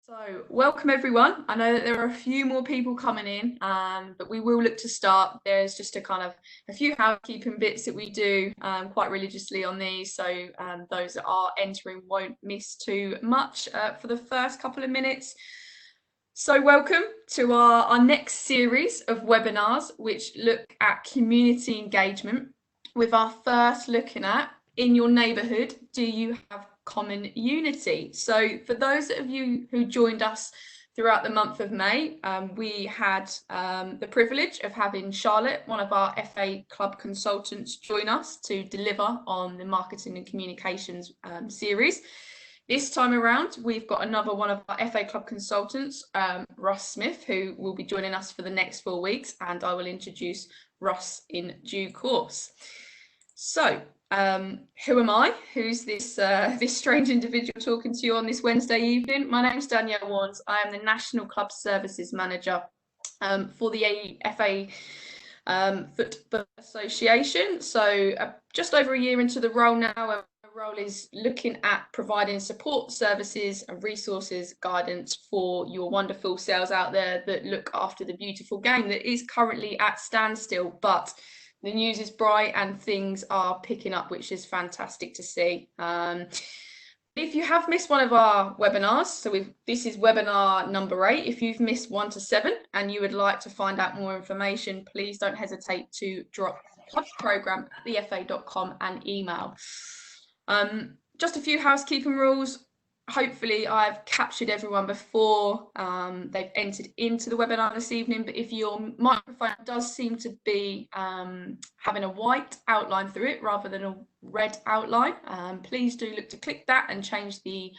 So, welcome everyone. I know that there are a few more people coming in, but we will look to start. There's just a few housekeeping bits that we do quite religiously on these, so those that are entering won't miss too much for the first couple of minutes. So, welcome to our next series of webinars, which look at community engagement, with our first looking at, in your neighbourhood, do you have common unity? So for those of you who joined us throughout the month of May, we had the privilege of having Charlotte, one of our FA Club consultants, join us to deliver on the marketing and communications series. This time around, we've got another one of our FA Club consultants, Russ Smith, who will be joining us for the next 4 weeks, and I will introduce Russ in due course. So, who am I? Who's this strange individual talking to you on this Wednesday evening? My name's Danielle Warnes. I am the National Club Services Manager for the FA Football Association. So just over a year into the role now, my role is looking at providing support services and resources, guidance for your wonderful sales out there that look after the beautiful game that is currently at standstill, but the news is bright and things are picking up, which is fantastic to see. If you have missed one of our webinars, so this is webinar number 8. If you've missed 1 to 7 and you would like to find out more information, please don't hesitate to drop clubprogram@thefa.com and email. Just a few housekeeping rules. Hopefully I've captured everyone before they've entered into the webinar this evening, but if your microphone does seem to be having a white outline through it rather than a red outline, please do look to click that and change the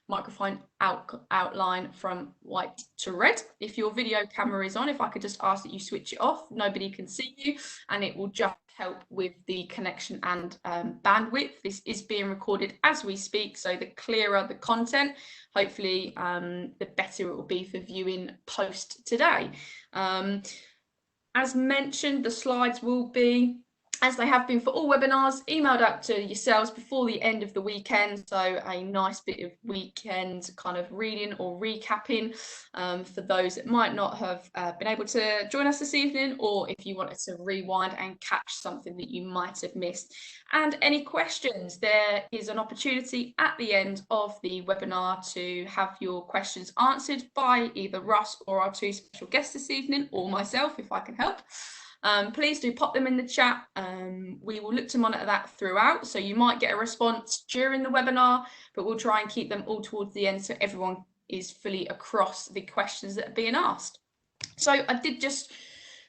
microphone outline from white to red. If your video camera is on, if I could just ask that you switch it off, nobody can see you, and it will just help with the connection and bandwidth. This is being recorded as we speak, so the clearer the content, hopefully the better it will be for viewing post today. As mentioned, the slides will be, as they have been for all webinars, emailed out to yourselves before the end of the weekend, so a nice bit of weekend kind of reading or recapping for those that might not have been able to join us this evening, or if you wanted to rewind and catch something that you might have missed. And any questions, there is an opportunity at the end of the webinar to have your questions answered by either Russ or our 2 special guests this evening, or myself if I can help. Please do pop them in the chat. We will look to monitor that throughout, so you might get a response during the webinar, but we'll try and keep them all towards the end so everyone is fully across the questions that are being asked. So I did just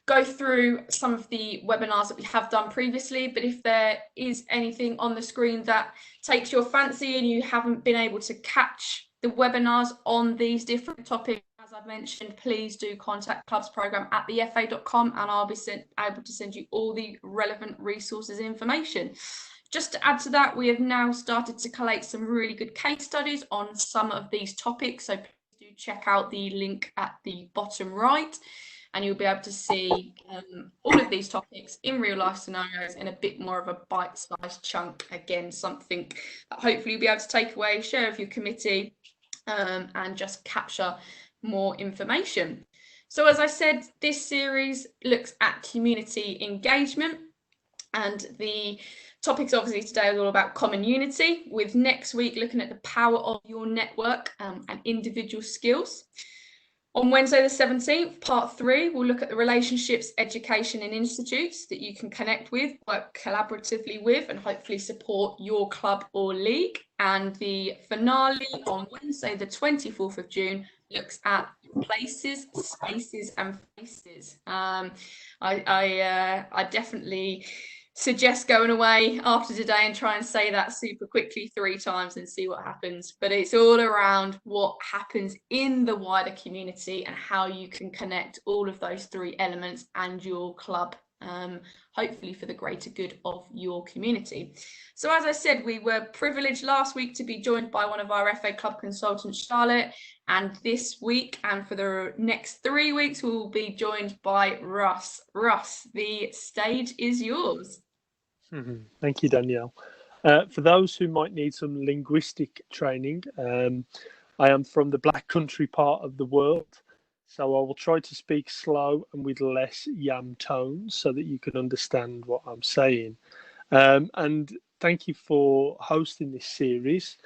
go through some of the webinars that we have done previously, but if there is anything on the screen that takes your fancy and you haven't been able to catch the webinars on these different topics, as I've mentioned, please do contact clubsprogram@thefa.com and I'll be able to send you all the relevant resources and information. Just to add to that, we have now started to collate some really good case studies on some of these topics, so please do check out the link at the bottom right and you'll be able to see all of these topics in real life scenarios in a bit more of a bite-sized chunk. Again, something that hopefully you'll be able to take away, share with your committee and just capture more information. So as I said, this series looks at community engagement, and the topics obviously today are all about common unity, with next week looking at the power of your network and individual skills. On Wednesday the 17th, part 3, we'll look at the relationships, education and institutes that you can connect with, work collaboratively with, and hopefully support your club or league. And the finale on Wednesday the 24th of June looks at places, spaces and faces. I definitely suggest going away after today and try and say that super quickly 3 times and see what happens. But it's all around what happens in the wider community and how you can connect all of those 3 elements and your club, hopefully for the greater good of your community. So as I said, we were privileged last week to be joined by one of our FA Club consultants, Charlotte, and this week and for the next 3 weeks we will be joined by Russ. Russ, the stage is yours. Thank you, Danielle. For those who might need some linguistic training, I am from the Black Country part of the world, so I will try to speak slow and with less yam tones so that you can understand what I'm saying. And thank you for hosting this series.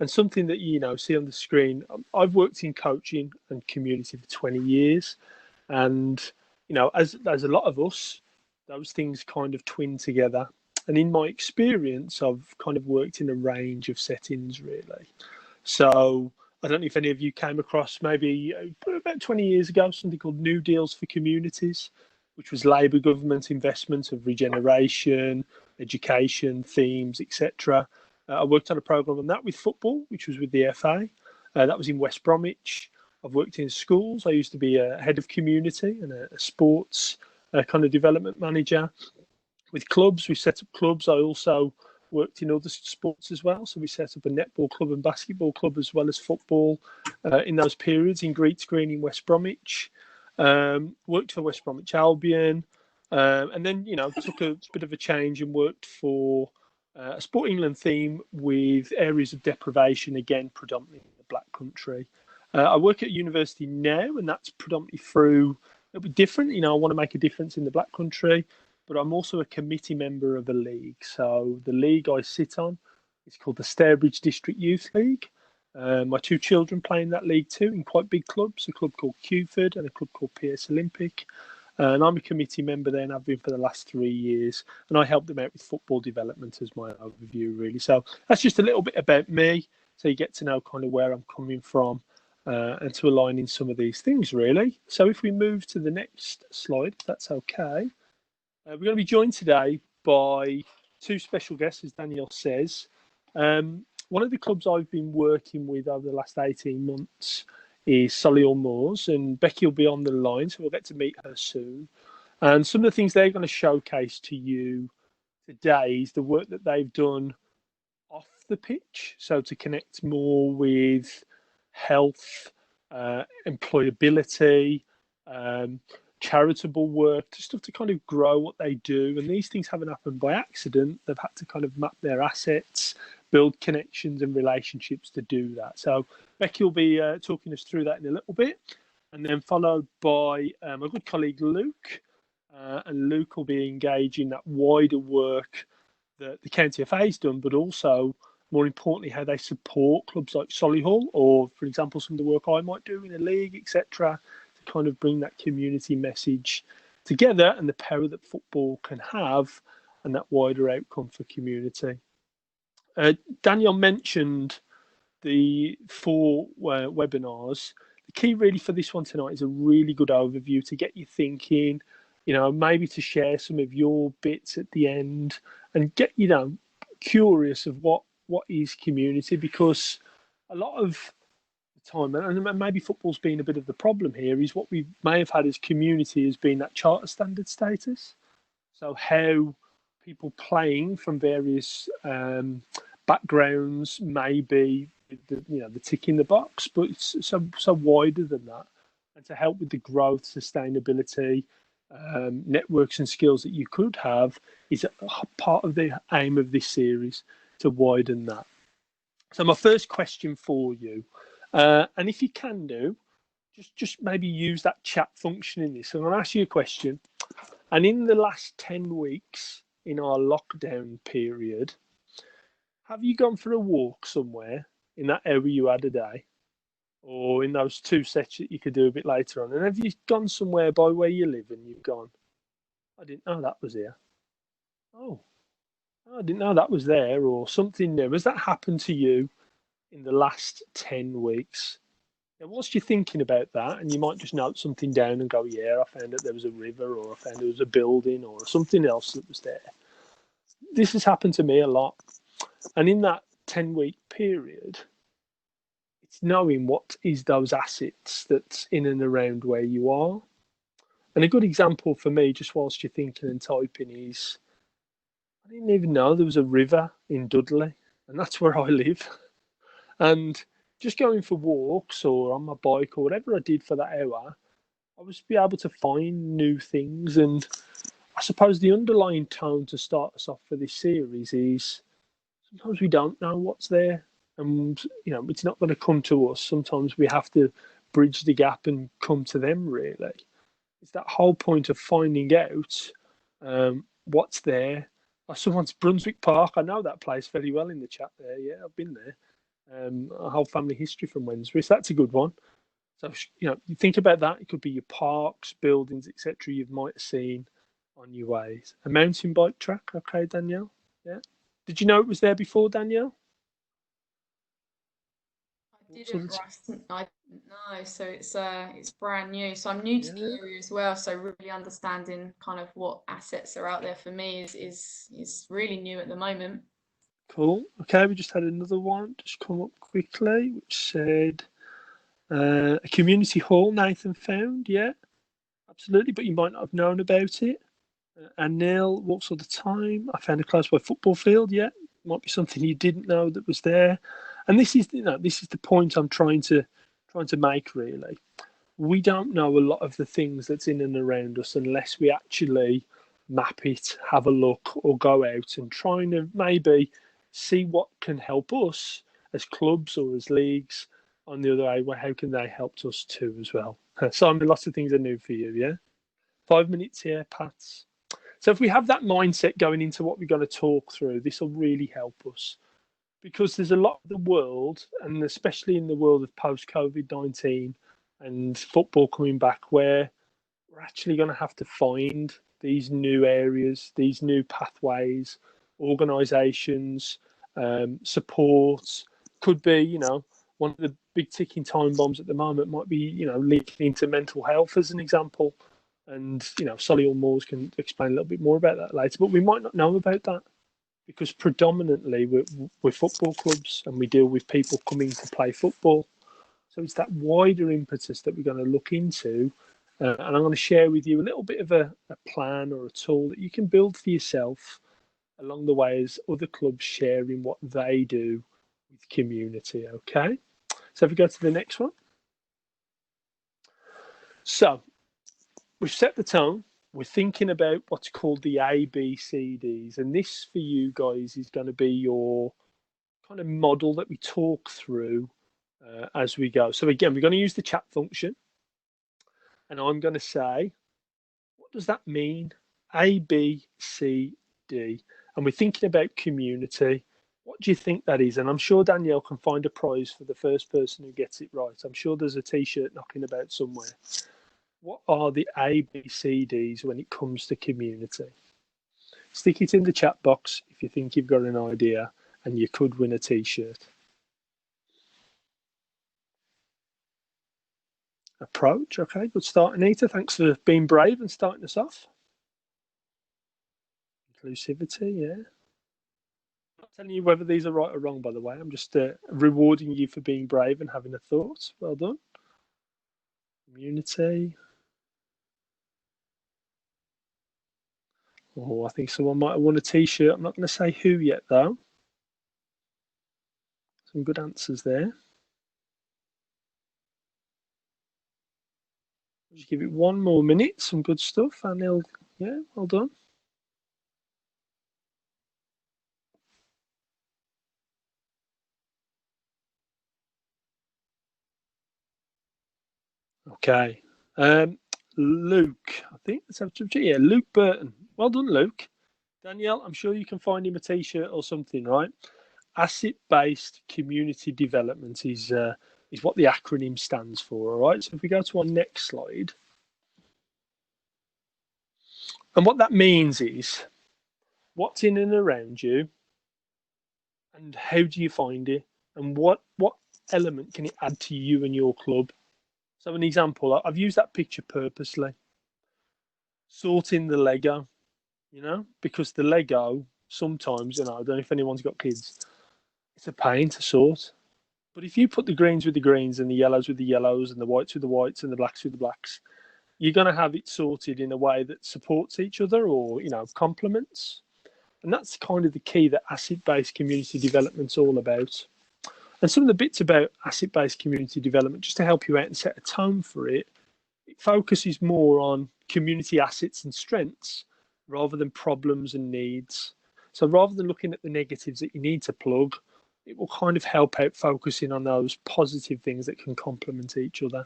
And something that see on the screen, I've worked in coaching and community for 20 years, and as a lot of us, those things kind of twin together. And in my experience, I've kind of worked in a range of settings, really. So I don't know if any of you came across maybe about 20 years ago something called New Deals for Communities, which was Labour government investment of regeneration, education, themes, etc. I worked on a programme on that with football, which was with the FA. That was in West Bromwich. I've worked in schools. I used to be a head of community and a sports kind of development manager. With clubs, we set up clubs. I also worked in other sports as well. So we set up a netball club and basketball club as well as football in those periods in Greets Green in West Bromwich. Worked for West Bromwich Albion. And then, took a bit of a change and worked for a Sport England theme with areas of deprivation, again, predominantly in the Black Country. I work at university now, and that's predominantly through, it'll be different. I want to make a difference in the Black Country, but I'm also a committee member of a league. So the league I sit on is called the Stourbridge District Youth League. My two children play in that league too, in quite big clubs, a club called Cuford and a club called PS Olympic. And I'm a committee member there, and I've been for the last 3 years. And I help them out with football development as my overview, really. So that's just a little bit about me, so you get to know kind of where I'm coming from and to align in some of these things, really. So if we move to the next slide, if that's okay. We're going to be joined today by two special guests, as Daniel says. One of the clubs I've been working with over the last 18 months is Solihull Moors, and Becky will be on the line, so we'll get to meet her soon. And some of the things they're going to showcase to you today is the work that they've done off the pitch, so to connect more with health, employability, charitable work, stuff to kind of grow what they do. And these things haven't happened by accident. They've had to kind of map their assets, build connections and relationships to do that. So Becky will be talking us through that in a little bit, and then followed by my good colleague Luke. And Luke will be engaging that wider work that the County FA has done, but also, more importantly, how they support clubs like Solihull, or, for example, some of the work I might do in a league, etc., to kind of bring that community message together and the power that football can have and that wider outcome for community. Daniel mentioned the 4 webinars. The key really for this one tonight is a really good overview to get you thinking, maybe to share some of your bits at the end and get, curious of what is community, because a lot of the time, and maybe football's been a bit of the problem here, is what we may have had as community has been that charter standard status. So how people playing from various backgrounds may be the tick in the box, but it's so wider than that. And to help with the growth, sustainability, networks and skills that you could have is a part of the aim of this series, to widen that. So my first question for you, and if you can do, just maybe use that chat function in this. So I'm going to ask you a question. And in the last 10 weeks in our lockdown period, have you gone for a walk somewhere in that hour you had a day, or in those 2 sets that you could do a bit later on? And have you gone somewhere by where you live and you've gone, I didn't know that was here. Oh, I didn't know that was there, or something new. Has that happened to you in the last 10 weeks? Now, whilst you're thinking about that, and you might just note something down and go, yeah, I found that there was a river, or I found there was a building, or something else that was there. This has happened to me a lot. And in that 10-week period, it's knowing what is those assets that's in and around where you are. And a good example for me, just whilst you're thinking and typing, is I didn't even know there was a river in Dudley, and that's where I live. And just going for walks or on my bike or whatever I did for that hour, I was be able to find new things. And I suppose the underlying tone to start us off for this series is sometimes we don't know what's there. and it's not going to come to us. Sometimes we have to bridge the gap and come to them. Really, it's that whole point of finding out what's there. Someone's Brunswick Park. I know that place very well in the chat there. Yeah, I've been there. A whole family history from Wednesbury. So that's a good one. So you think about that. It could be your parks, buildings, etc. You might have seen on your ways. A mountain bike track. Okay, Danielle. Yeah. Did you know it was there before, Danielle? I didn't know. So it's brand new. So I'm new to the area as well. So really understanding kind of what assets are out there for me is really new at the moment. Cool. Okay, we just had another one just come up quickly, which said a community hall Nathan found. Yeah, absolutely, but you might not have known about it. And Neil, what sort of time? I found a close by football field. Yeah, might be something you didn't know that was there. And this is the point I'm trying to make. Really, we don't know a lot of the things that's in and around us unless we actually map it, have a look, or go out and try and maybe see what can help us as clubs or as leagues. On the other way, how can they help us too as well? Simon, lots of things are new for you, yeah? 5 minutes here, Pats. So if we have that mindset going into what we're going to talk through, this will really help us because there's a lot of the world, and especially in the world of post-COVID-19 and football coming back, where we're actually going to have to find these new areas, these new pathways, organisations, supports. Could be, one of the big ticking time bombs at the moment might be, linking into mental health as an example. And, Solihull Moors can explain a little bit more about that later, but we might not know about that because predominantly we're football clubs and we deal with people coming to play football. So it's that wider impetus that we're going to look into. And I'm going to share with you a little bit of a plan or a tool that you can build for yourself along the way as other clubs sharing what they do with community. Okay. So if we go to the next one. So we've set the tone. We're thinking about what's called the ABCD'S. And this for you guys is going to be your kind of model that we talk through as we go. So again, we're going to use the chat function. And I'm going to say, what does that mean? A, B, C, D. And we're thinking about community. What do you think that is? And I'm sure Danielle can find a prize for the first person who gets it right. I'm sure there's a T-shirt knocking about somewhere. What are the ABCDs when it comes to community? Stick it in the chat box if you think you've got an idea and you could win a T-shirt. Approach, okay, good start, Anita. Thanks for being brave and starting us off. Inclusivity, yeah. I'm not telling you whether these are right or wrong, by the way. I'm just rewarding you for being brave and having a thought. Well done. Community. Oh, I think someone might have won a T-shirt. I'm not going to say who yet, though. Some good answers there. Just give it one more minute. Some good stuff. And they'll, yeah, well done. Okay. Luke, I think yeah, Luke Burton. Well done, Luke. Danielle, I'm sure you can find him a T-shirt or something, right? Asset-based community development is what the acronym stands for, all right? So if we go to our next slide. And what that means is what's in and around you and how do you find it and what element can it add to you and your club? So an example, I've used that picture purposely. Sorting the Lego, because the Lego sometimes, I don't know if anyone's got kids, it's a pain to sort. But if you put the greens with the greens and the yellows with the yellows and the whites with the whites and the blacks with the blacks, you're going to have it sorted in a way that supports each other or, complements. And that's kind of the key that asset-based community development's all about. And some of the bits about asset-based community development, just to help you out and set a tone for it, it focuses more on community assets and strengths rather than problems and needs. So rather than looking at the negatives that you need to plug, it will kind of help out focusing on those positive things that can complement each other.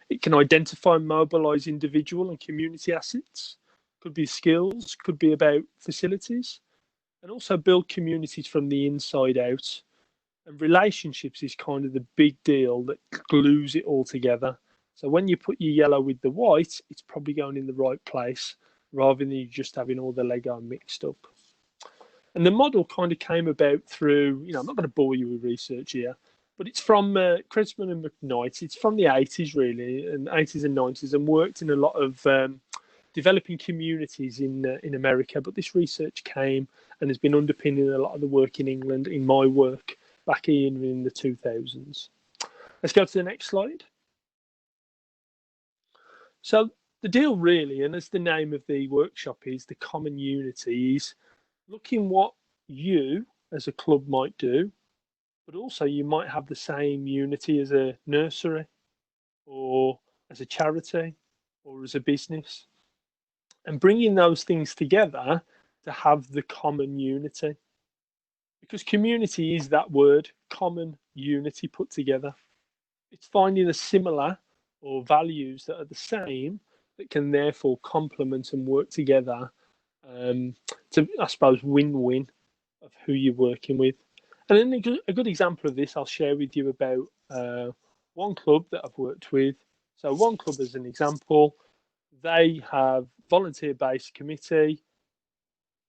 It can identify and mobilise individual and community assets, could be skills, could be about facilities, and also build communities from the inside out. And relationships is kind of the big deal that glues it all together. So when you put your yellow with the white, it's probably going in the right place rather than you just having all the Lego mixed up. And the model kind of came about through, I'm not going to bore you with research here, but it's from Kresman and McKnight. It's from the 80s, really, and 80s and 90s, and worked in a lot of developing communities in America. But this research came and has been underpinning a lot of the work in England, in my work, back in the 2000s. Let's go to the next slide. So the deal really, and as the name of the workshop is, the common unity is looking what you as a club might do, but also you might have the same unity as a nursery or as a charity or as a business, and bringing those things together to have the common unity. Because community is that word, common unity put together. It's finding a similar or values that are the same that can therefore complement and work together to, I suppose, win-win of who you're working with. And then a good example of this I'll share with you about one club that I've worked with. So one club as an example, they have volunteer-based committee,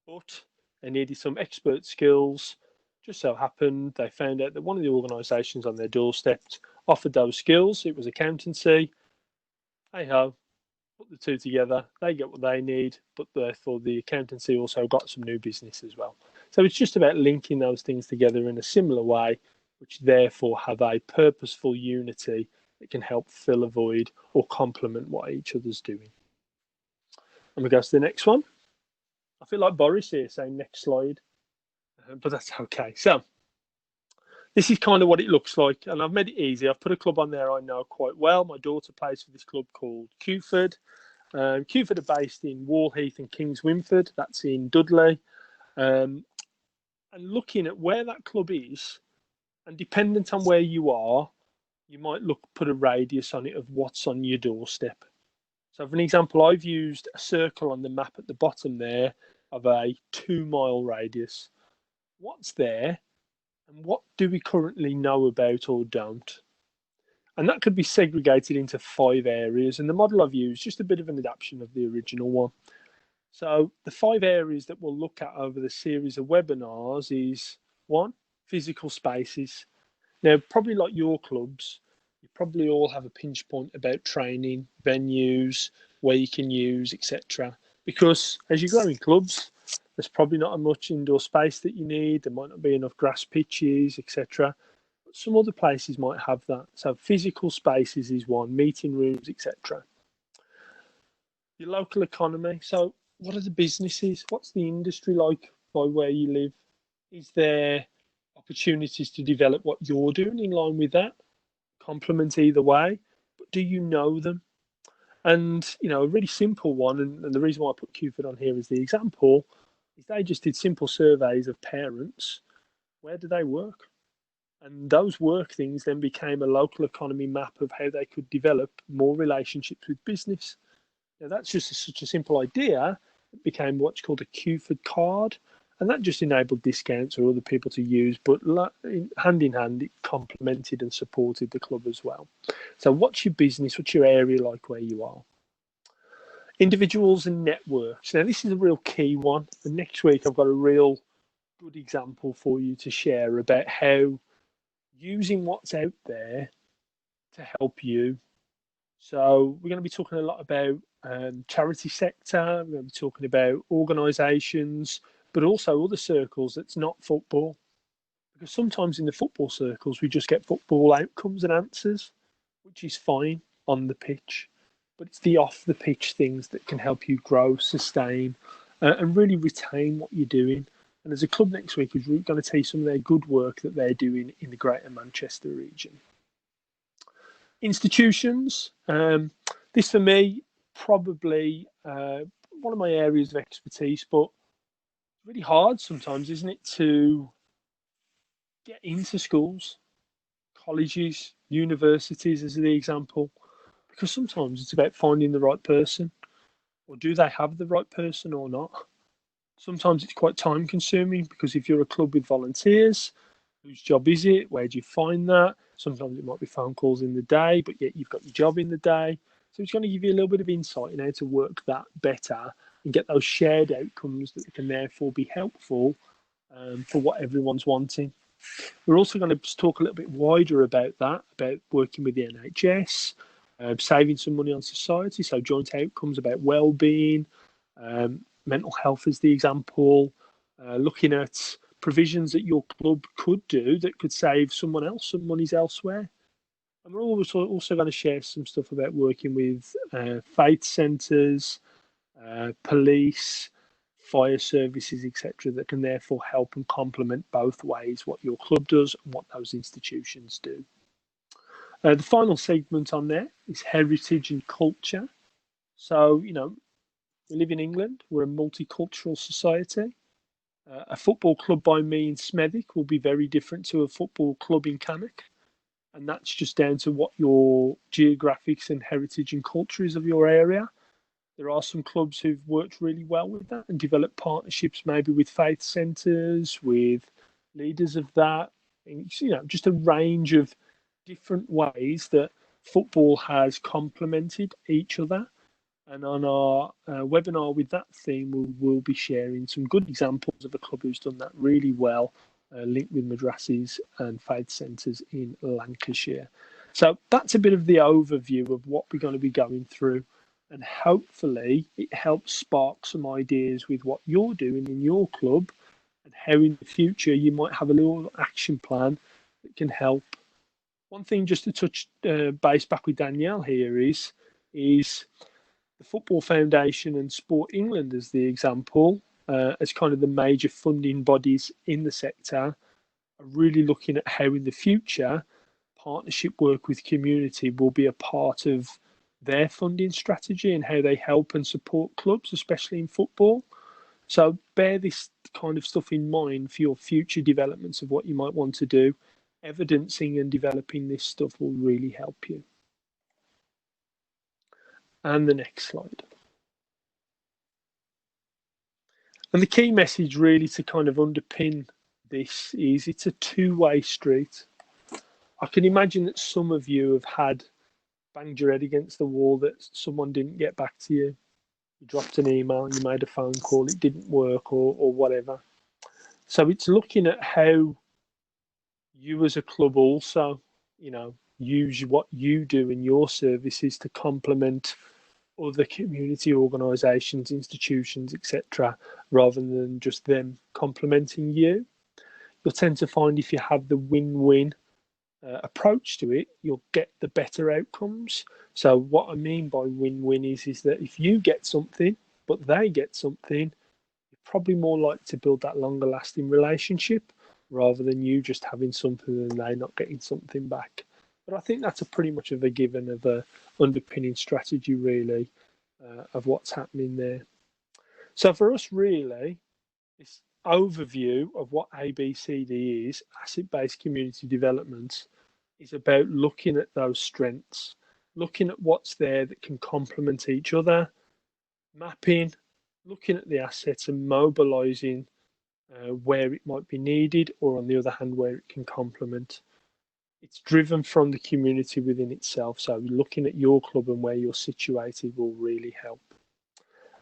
but they needed some expert skills. Just so happened they found out that one of the organisations on their doorstep offered those skills. It was accountancy. Hey ho, put the two together, they get what they need, but therefore the accountancy also got some new business as well. So it's just about linking those things together in a similar way, which therefore have a purposeful unity that can help fill a void or complement what each other's doing. And we go to the next one. I feel like Boris here saying next slide, but that's okay. So this is kind of what it looks like, and I've made it easy. I've put a club on there I know quite well. My daughter plays for this club called Cuford. Cuford are based in Wallheath and Kings Winford. That's in Dudley. And looking at where that club is, and dependent on where you are, you might put a radius on it of what's on your doorstep. So for an example, I've used a circle on the map at the bottom there of a 2-mile radius. What's there? And what do we currently know about or don't? And that could be segregated into 5 areas. And the model I've used, just a bit of an adaptation of the original one. So the 5 areas that we'll look at over the series of webinars is 1, physical spaces. Now, probably like your clubs, you probably all have a pinch point about training, venues, where you can use, etc. Because as you grow in clubs, there's probably not much indoor space that you need. There might not be enough grass pitches, etc. But some other places might have that. So physical spaces is 1, meeting rooms, etc. Your local economy. So what are the businesses? What's the industry like by where you live? Is there opportunities to develop what you're doing in line with that? Complement either way. But do you know them? And, a really simple one, and the reason why I put Cuford on here as the example, is they just did simple surveys of parents. Where do they work? And those work things then became a local economy map of how they could develop more relationships with business. Now, that's just such a simple idea. It became what's called a Cuford card. And that just enabled discounts or other people to use, but hand in hand, it complemented and supported the club as well. So what's your business? What's your area like where you are? Individuals and networks. Now, this is a real key one. And next week, I've got a real good example for you to share about how using what's out there to help you. So we're going to be talking a lot about charity sector. We're going to be talking about organisations, but also other circles that's not football. Because sometimes in the football circles, we just get football outcomes and answers, which is fine on the pitch. But it's the off the pitch things that can help you grow, sustain, and really retain what you're doing. And as a club next week, we're going to tell you some of their good work that they're doing in the Greater Manchester region. Institutions. This for me, probably one of my areas of expertise, but really hard sometimes, isn't it, to get into schools, colleges, universities as the example, because sometimes it's about finding the right person, or do they have the right person or not? Sometimes it's quite time consuming because if you're a club with volunteers, whose job is it? Where do you find that? Sometimes it might be phone calls in the day, but yet you've got your job in the day. So it's going to give you a little bit of insight in how to work that better and get those shared outcomes that can therefore be helpful for what everyone's wanting. We're also going to talk a little bit wider about that, about working with the NHS, saving some money on society, so joint outcomes about well-being, mental health is the example, looking at provisions that your club could do that could save someone else some monies elsewhere. And we're also going to share some stuff about working with faith centres, police, fire services, etc., that can therefore help and complement both ways what your club does and what those institutions do. The final segment on there is heritage and culture. So, we live in England, we're a multicultural society. A football club by me in Smethwick will be very different to a football club in Cannock. And that's just down to what your geographics and heritage and culture is of your area. There are some clubs who've worked really well with that and developed partnerships maybe with faith centres, with leaders of that. And, just a range of different ways that football has complemented each other. And on our webinar with that theme, we'll be sharing some good examples of a club who's done that really well, linked with madrasas and faith centres in Lancashire. So that's a bit of the overview of what we're going to be going through. And hopefully it helps spark some ideas with what you're doing in your club and how in the future you might have a little action plan that can help. One thing just to touch base back with Danielle here is the Football Foundation and Sport England as the example, as kind of the major funding bodies in the sector, are really looking at how in the future partnership work with community will be a part of their funding strategy and how they help and support clubs, especially in football. So bear this kind of stuff in mind for your future developments of what you might want to do. Evidencing and developing this stuff will really help you. And the next slide. And the key message really to kind of underpin this is it's a two-way street. I can imagine that some of you have had banged your head against the wall that someone didn't get back to you. You dropped an email, you made a phone call, it didn't work or whatever. So it's looking at how you as a club also, use what you do in your services to complement other community organisations, institutions, etc., rather than just them complementing you. You'll tend to find if you have the win-win approach to it, you'll get the better outcomes. So what I mean by win-win is that if you get something, but they get something, you're probably more likely to build that longer lasting relationship rather than you just having something and they not getting something back. But I think that's a pretty much of a given of a underpinning strategy really of what's happening there. So for us really, this overview of what ABCD is, asset-based community development, is about looking at those strengths, looking at what's there that can complement each other, mapping, looking at the assets and mobilising where it might be needed, or on the other hand, where it can complement. It's driven from the community within itself. So looking at your club and where you're situated will really help.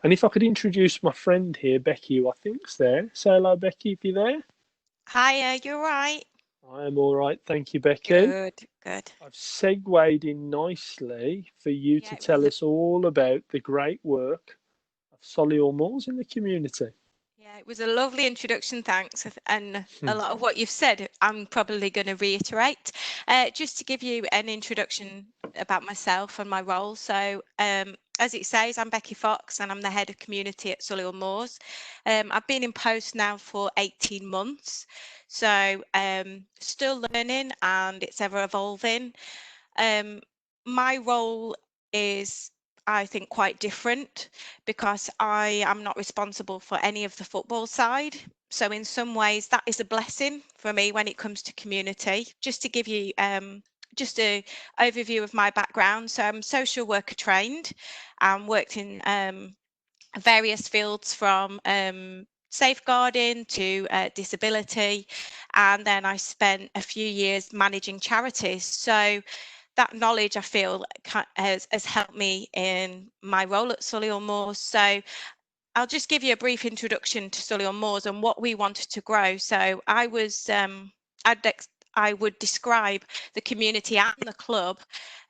And if I could introduce my friend here, Becky, who I think's there. Say hello, Becky, if you're there. Hiya, you're right. I am all right, thank you, Becky. Good. I've segued in nicely for you to tell us all about the great work of Solihull Moors in the community. Yeah, it was a lovely introduction, thanks. And a lot of what you've said, I'm probably going to reiterate. Just to give you an introduction about myself and my role. So, as it says, I'm Becky Fox and I'm the head of community at Solihull Moors. I've been in post now for 18 months. So, still learning and it's ever evolving. My role is I think, quite different, because I am not responsible for any of the football side. So in some ways that is a blessing for me when it comes to community. Just to give you just an overview of my background. So I'm social worker trained and worked in various fields, from safeguarding to disability, and then I spent a few years managing charities. So that knowledge, I feel, has helped me in my role at Solihull Moors. So I'll just give you a brief introduction to Solihull Moors and what we wanted to grow. So I would describe the community and the club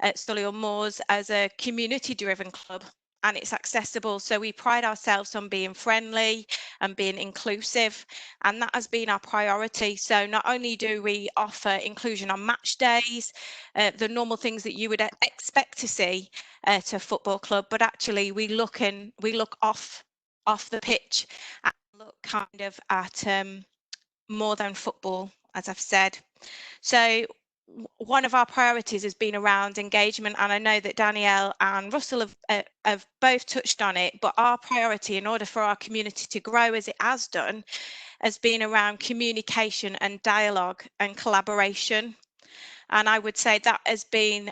at Solihull Moors as a community-driven club, and it's accessible. So we pride ourselves on being friendly and being inclusive, and that has been our priority. So not only do we offer inclusion on match days, the normal things that you would expect to see at a football club, but actually we look off the pitch and look kind of at more than football, as I've said. So one of our priorities has been around engagement, and I know that Danielle and Russell have both touched on it, but our priority, in order for our community to grow as it has done, has been around communication and dialogue and collaboration. And I would say that has been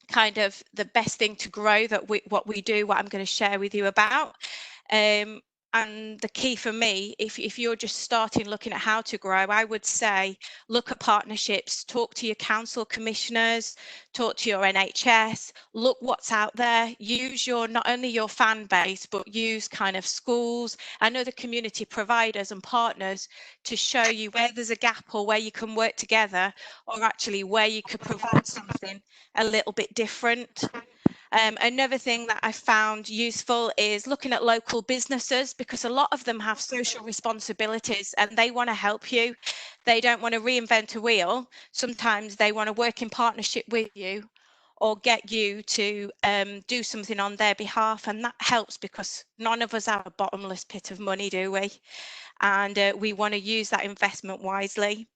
kind of the best thing to grow, what we do, what I'm going to share with you about. And the key for me, if you're just starting looking at how to grow, I would say look at partnerships, talk to your council commissioners, talk to your NHS, look what's out there, use not only your fan base, but use kind of schools and other community providers and partners to show you where there's a gap, or where you can work together, or actually where you could provide something a little bit different. Another thing that I found useful is looking at local businesses, because a lot of them have social responsibilities and they want to help you. They don't want to reinvent a wheel. Sometimes they want to work in partnership with you or get you to do something on their behalf, and that helps, because none of us have a bottomless pit of money, do we? And we want to use that investment wisely.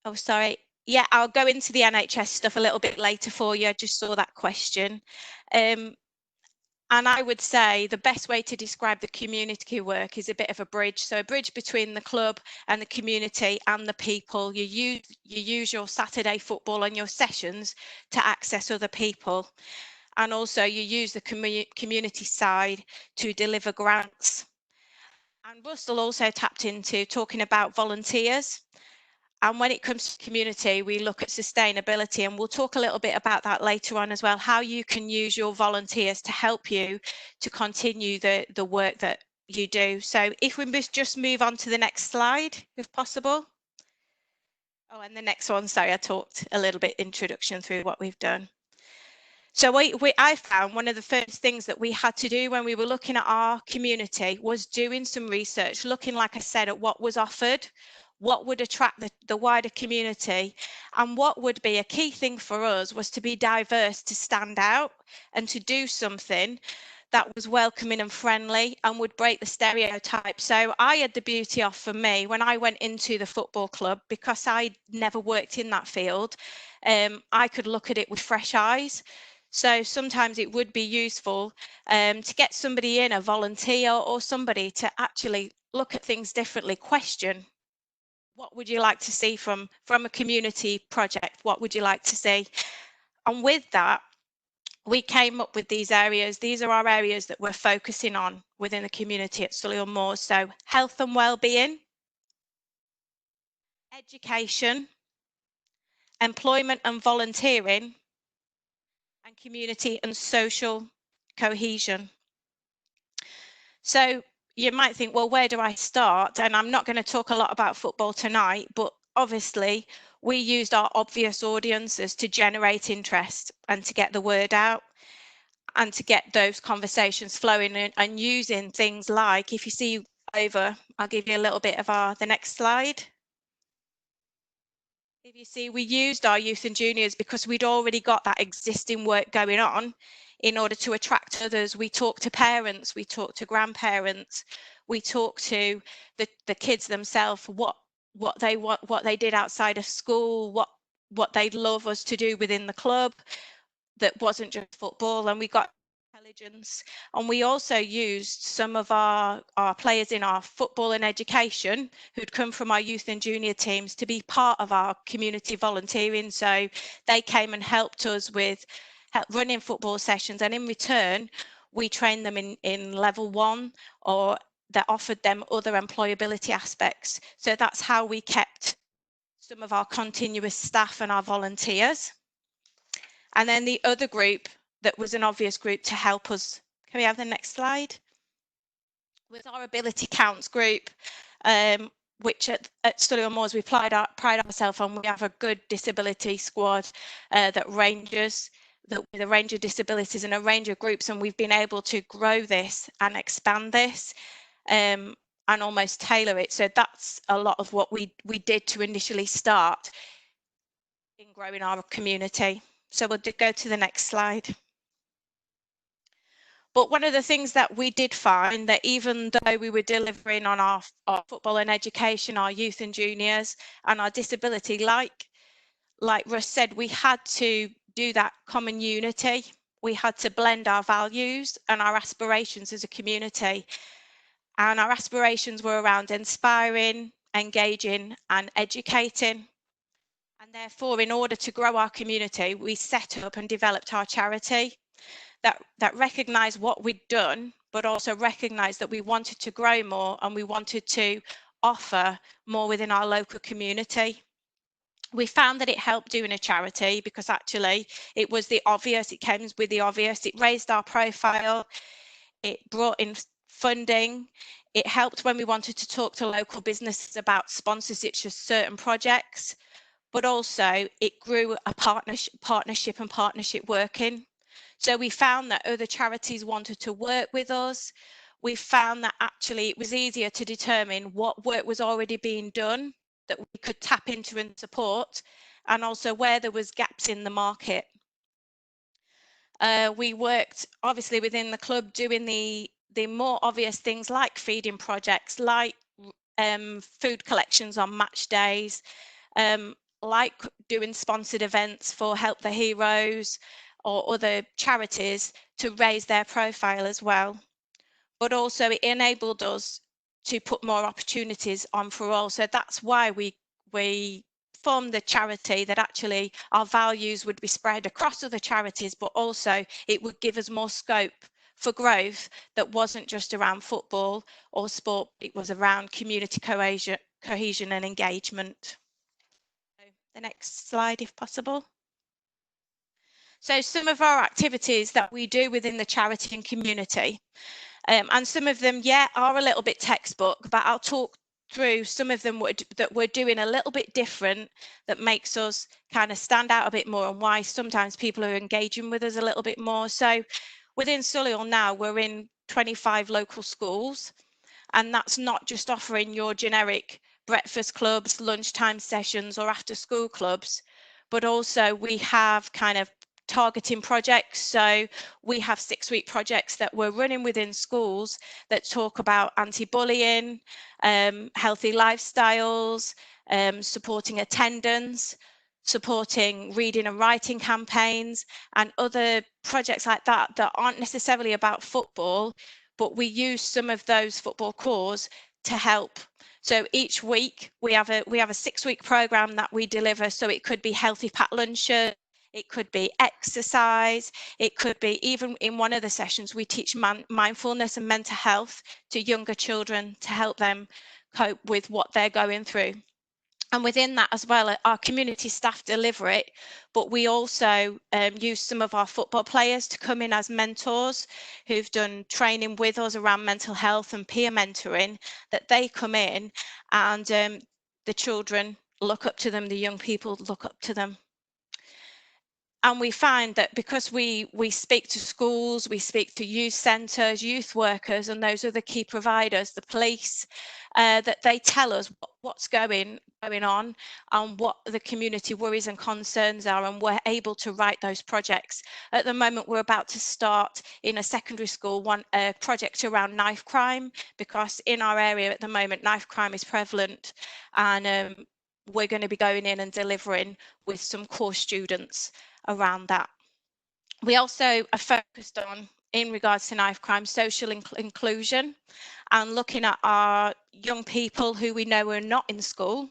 Oh, sorry. Yeah, I'll go into the NHS stuff a little bit later for you. I just saw that question. And I would say the best way to describe the community work is a bit of a bridge. So a bridge between the club and the community and the people. You use your Saturday football and your sessions to access other people. And also you use the community side to deliver grants. And Russell also tapped into talking about volunteers. And when it comes to community, we look at sustainability, and we'll talk a little bit about that later on as well, how you can use your volunteers to help you to continue the work that you do. So if we just move on to the next slide, if possible. Oh, and the next one, sorry, I talked a little bit introduction through what we've done. So I found one of the first things that we had to do when we were looking at our community was doing some research, looking, like I said, at what was offered, what would attract the wider community, and what would be a key thing for us was to be diverse, to stand out, and to do something that was welcoming and friendly and would break the stereotype. So I had the beauty of, for me, when I went into the football club, because I never worked in that field, I could look at it with fresh eyes. So sometimes it would be useful to get somebody in, a volunteer or somebody, to actually look at things differently, question. What would you like to see from a community project? What would you like to see? And with that, we came up with these areas. These are our areas that we're focusing on within the community at Solihull Moors. So health and well-being, education, employment and volunteering, and community and social cohesion. So you might think, well, where do I start? And I'm not going to talk a lot about football tonight, but obviously we used our obvious audiences to generate interest and to get the word out and to get those conversations flowing, and using things like, if you see over, I'll give you a little bit of the next slide. If you see, we used our youth and juniors because we'd already got that existing work going on. In order to attract others, we talk to parents, we talk to grandparents, we talk to the kids themselves, what they want, what they did outside of school, what they'd love us to do within the club. that wasn't just football, and we got intelligence, and we also used some of our players in our football and education who'd come from our youth and junior teams to be part of our community volunteering. So they came and helped us with running football sessions, and in return we trained them in level 1, or that offered them other employability aspects. So that's how we kept some of our continuous staff and our volunteers. And then the other group that was an obvious group to help us, can we have the next slide, was our Ability Counts group, which at Solihull Moors we pride ourselves on. We have a good disability squad that ranges with a range of disabilities and a range of groups, and we've been able to grow this and expand this and almost tailor it. So that's a lot of what we did to initially start in growing our community. So we'll go to the next slide. But one of the things that we did find, that even though we were delivering on our football and education, our youth and juniors, and our disability, like Russ said, we had to do that common unity. We had to blend our values and our aspirations as a community. And our aspirations were around inspiring, engaging, and educating. And therefore, in order to grow our community, we set up and developed our charity that recognised what we'd done, but also recognised that we wanted to grow more and we wanted to offer more within our local community. We found that it helped doing a charity because actually it was the obvious, it came with the obvious, it raised our profile, it brought in funding, it helped when we wanted to talk to local businesses about sponsorships for certain projects, but also it grew a partnership working. So we found that other charities wanted to work with us. We found that actually it was easier to determine what work was already being done that we could tap into and support, and also where there was gaps in the market. We worked obviously within the club doing the more obvious things like feeding projects, like food collections on match days, like doing sponsored events for Help the Heroes or other charities to raise their profile as well. But also it enabled us to put more opportunities on for all. So that's why we formed the charity, that actually our values would be spread across other charities, but also it would give us more scope for growth that wasn't just around football or sport, it was around community cohesion and engagement. So the next slide, if possible. So some of our activities that we do within the charity and community, and some of them, are a little bit textbook, but I'll talk through some of them that we're doing a little bit different, that makes us kind of stand out a bit more, and why sometimes people are engaging with us a little bit more. So within Solihull now, we're in 25 local schools, and that's not just offering your generic breakfast clubs, lunchtime sessions, or after school clubs, but also we have kind of targeting projects. So we have 6-week projects that we're running within schools that talk about anti-bullying, healthy lifestyles, supporting attendance, supporting reading and writing campaigns, and other projects like that that aren't necessarily about football, but we use some of those football cores to help. So each week we have a 6-week program that we deliver. So it could be healthy packed lunches, it could be exercise, it could be, even in one of the sessions, we teach mindfulness and mental health to younger children to help them cope with what they're going through. And within that as well, our community staff deliver it, but we also use some of our football players to come in as mentors who've done training with us around mental health and peer mentoring, that they come in and the children look up to them, the young people look up to them. And we find that because we speak to schools, we speak to youth centres, youth workers, and those are the key providers, the police, that they tell us what's going on and what the community worries and concerns are, and we're able to write those projects. At the moment, we're about to start in a secondary school a project around knife crime, because in our area at the moment, knife crime is prevalent, and we're going to be going in and delivering with some core students around that. We also are focused on, in regards to knife crime, social inclusion, and looking at our young people who we know are not in school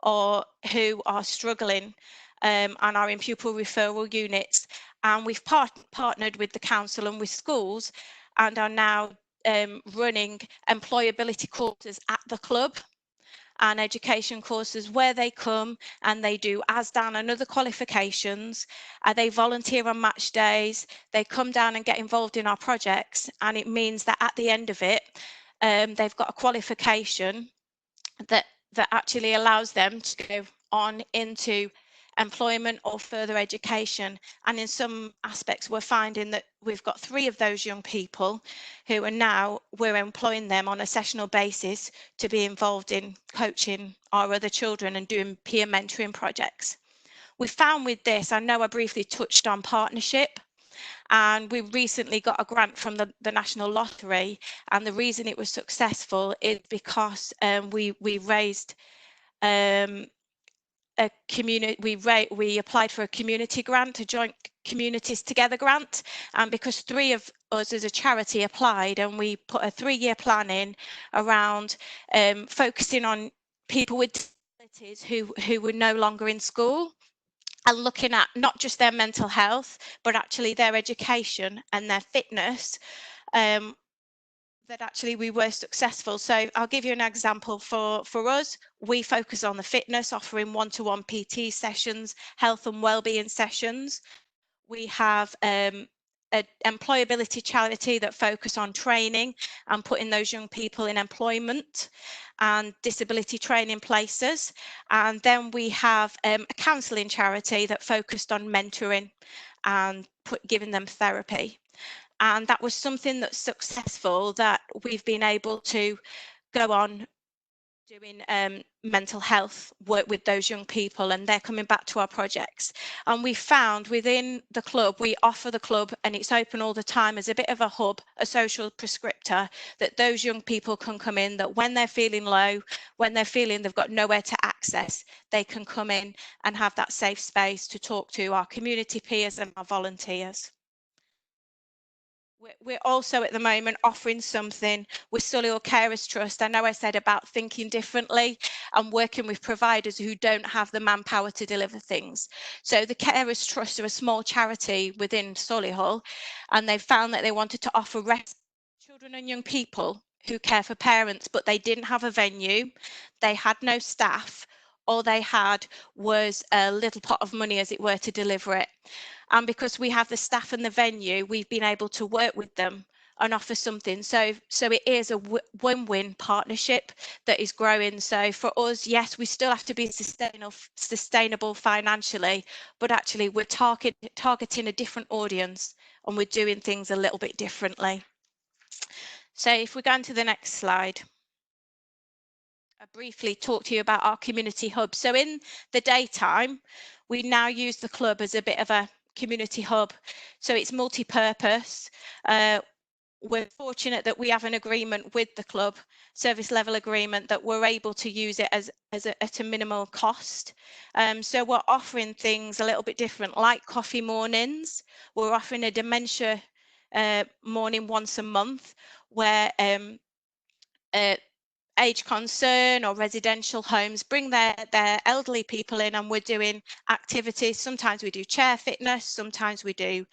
or who are struggling and are in pupil referral units. And we've partnered with the council and with schools and are now running employability courses at the club and education courses where they come and they do ASDAN and other qualifications. They volunteer on match days, they come down and get involved in our projects, and it means that at the end of it they've got a qualification that actually allows them to go on into employment or further education. And in some aspects we're finding that we've got 3 of those young people who are now, we're employing them on a sessional basis to be involved in coaching our other children and doing peer mentoring projects. We found with this, I know I briefly touched on partnership, and we recently got a grant from the National Lottery, and the reason it was successful is because we raised a community, we applied for a community grant, a joint communities together grant, and because 3 of us as a charity applied, and we put a 3-year plan in around focusing on people with disabilities who were no longer in school, and looking at not just their mental health but actually their education and their fitness, that actually we were successful. So I'll give you an example. For us, we focus on the fitness, offering one-to-one PT sessions, health and wellbeing sessions. We have an employability charity that focus on training and putting those young people in employment and disability training places. And then we have a counselling charity that focused on mentoring and giving them therapy. And that was something that's successful, that we've been able to go on doing mental health work with those young people, and they're coming back to our projects. And we found within the club, we offer the club, and it's open all the time as a bit of a hub, a social prescriptor, that those young people can come in, that when they're feeling low, when they're feeling they've got nowhere to access, they can come in and have that safe space to talk to our community peers and our volunteers. We're also at the moment offering something with Solihull Carers Trust. I know I said about thinking differently and working with providers who don't have the manpower to deliver things. So the Carers Trust are a small charity within Solihull, and they found that they wanted to offer rest to children and young people who care for parents, but they didn't have a venue, they had no staff, all they had was a little pot of money, as it were, to deliver it. And because we have the staff and the venue, we've been able to work with them and offer something. So it is a win-win partnership that is growing. So for us, yes, we still have to be sustainable financially, but actually we're targeting a different audience, and we're doing things a little bit differently. So if we go on to the next slide. I briefly talk to you about our community hub. So in the daytime, we now use the club as a bit of a community hub. So it's multi-purpose. We're fortunate that we have an agreement with the club, service level agreement, that we're able to use it at a minimal cost. So we're offering things a little bit different, like coffee mornings. We're offering a dementia morning once a month, where age concern or residential homes bring their elderly people in, and we're doing activities. Sometimes we do chair fitness, sometimes we do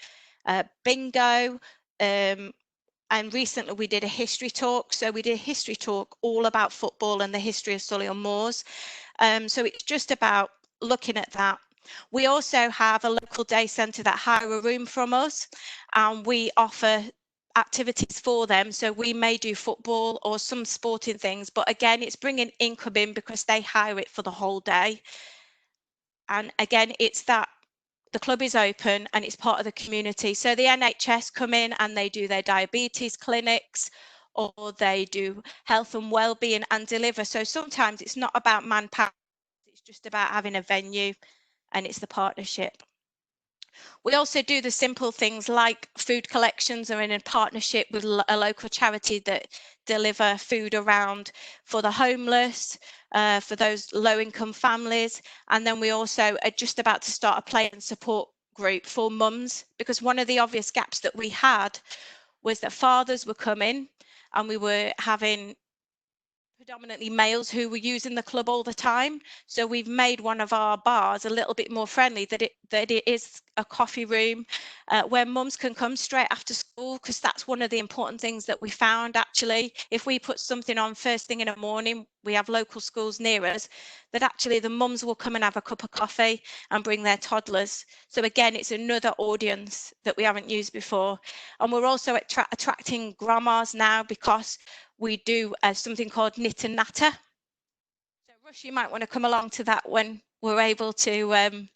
bingo, and recently we did a history talk. So we did a history talk all about football and the history of Solihull Moors. So it's just about looking at that. We also have a local day centre that hire a room from us, and we offer activities for them. So we may do football or some sporting things, but again, it's bringing income in because they hire it for the whole day. And again, it's that the club is open and it's part of the community. So the NHS come in and they do their diabetes clinics, or they do health and wellbeing and deliver. So sometimes it's not about manpower, it's just about having a venue, and it's the partnership. We also do the simple things like food collections, or in a partnership with a local charity that deliver food around for the homeless, for those low-income families. And then we also are just about to start a play and support group for mums, because one of the obvious gaps that we had was that fathers were coming and we were having predominantly males who were using the club all the time. So we've made one of our bars a little bit more friendly, that it is a coffee room where mums can come straight after school, because that's one of the important things that we found. Actually, if we put something on first thing in the morning, we have local schools near us, that actually the mums will come and have a cup of coffee and bring their toddlers. So again, it's another audience that we haven't used before. And we're also attracting grandmas now, because we do something called knit and natter. So Rush, you might want to come along to that when we're able to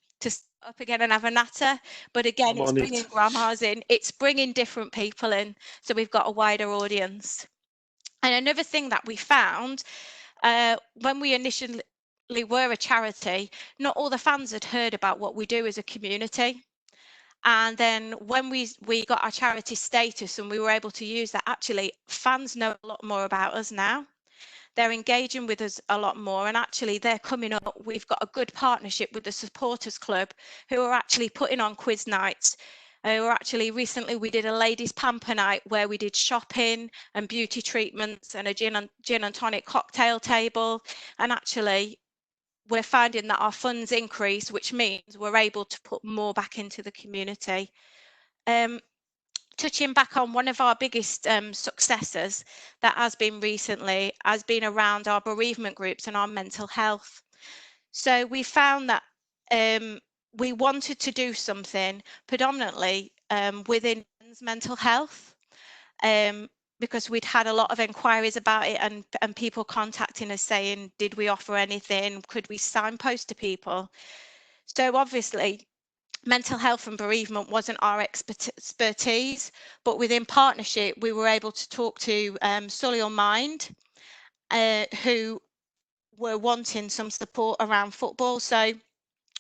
up again and have a natter. But again, it's bringing grandmas in, it's bringing different people in, so we've got a wider audience. And another thing that we found, when we initially were a charity, not all the fans had heard about what we do as a community. And then when we got our charity status and we were able to use that, actually fans know a lot more about us now. They're engaging with us a lot more, and actually they're coming up. We've got a good partnership with the supporters club, who are actually putting on quiz nights. Actually recently we did a ladies pamper night where we did shopping and beauty treatments and a gin and tonic cocktail table. And actually we're finding that our funds increase, which means we're able to put more back into the community. Touching back on one of our biggest successes that has been recently, has been around our bereavement groups and our mental health. So we found that we wanted to do something predominantly within mental health, because we'd had a lot of inquiries about it, and people contacting us saying, did we offer anything? Could we signpost to people? So obviously, mental health and bereavement wasn't our expertise, but within partnership, we were able to talk to Solihull Mind, who were wanting some support around football. So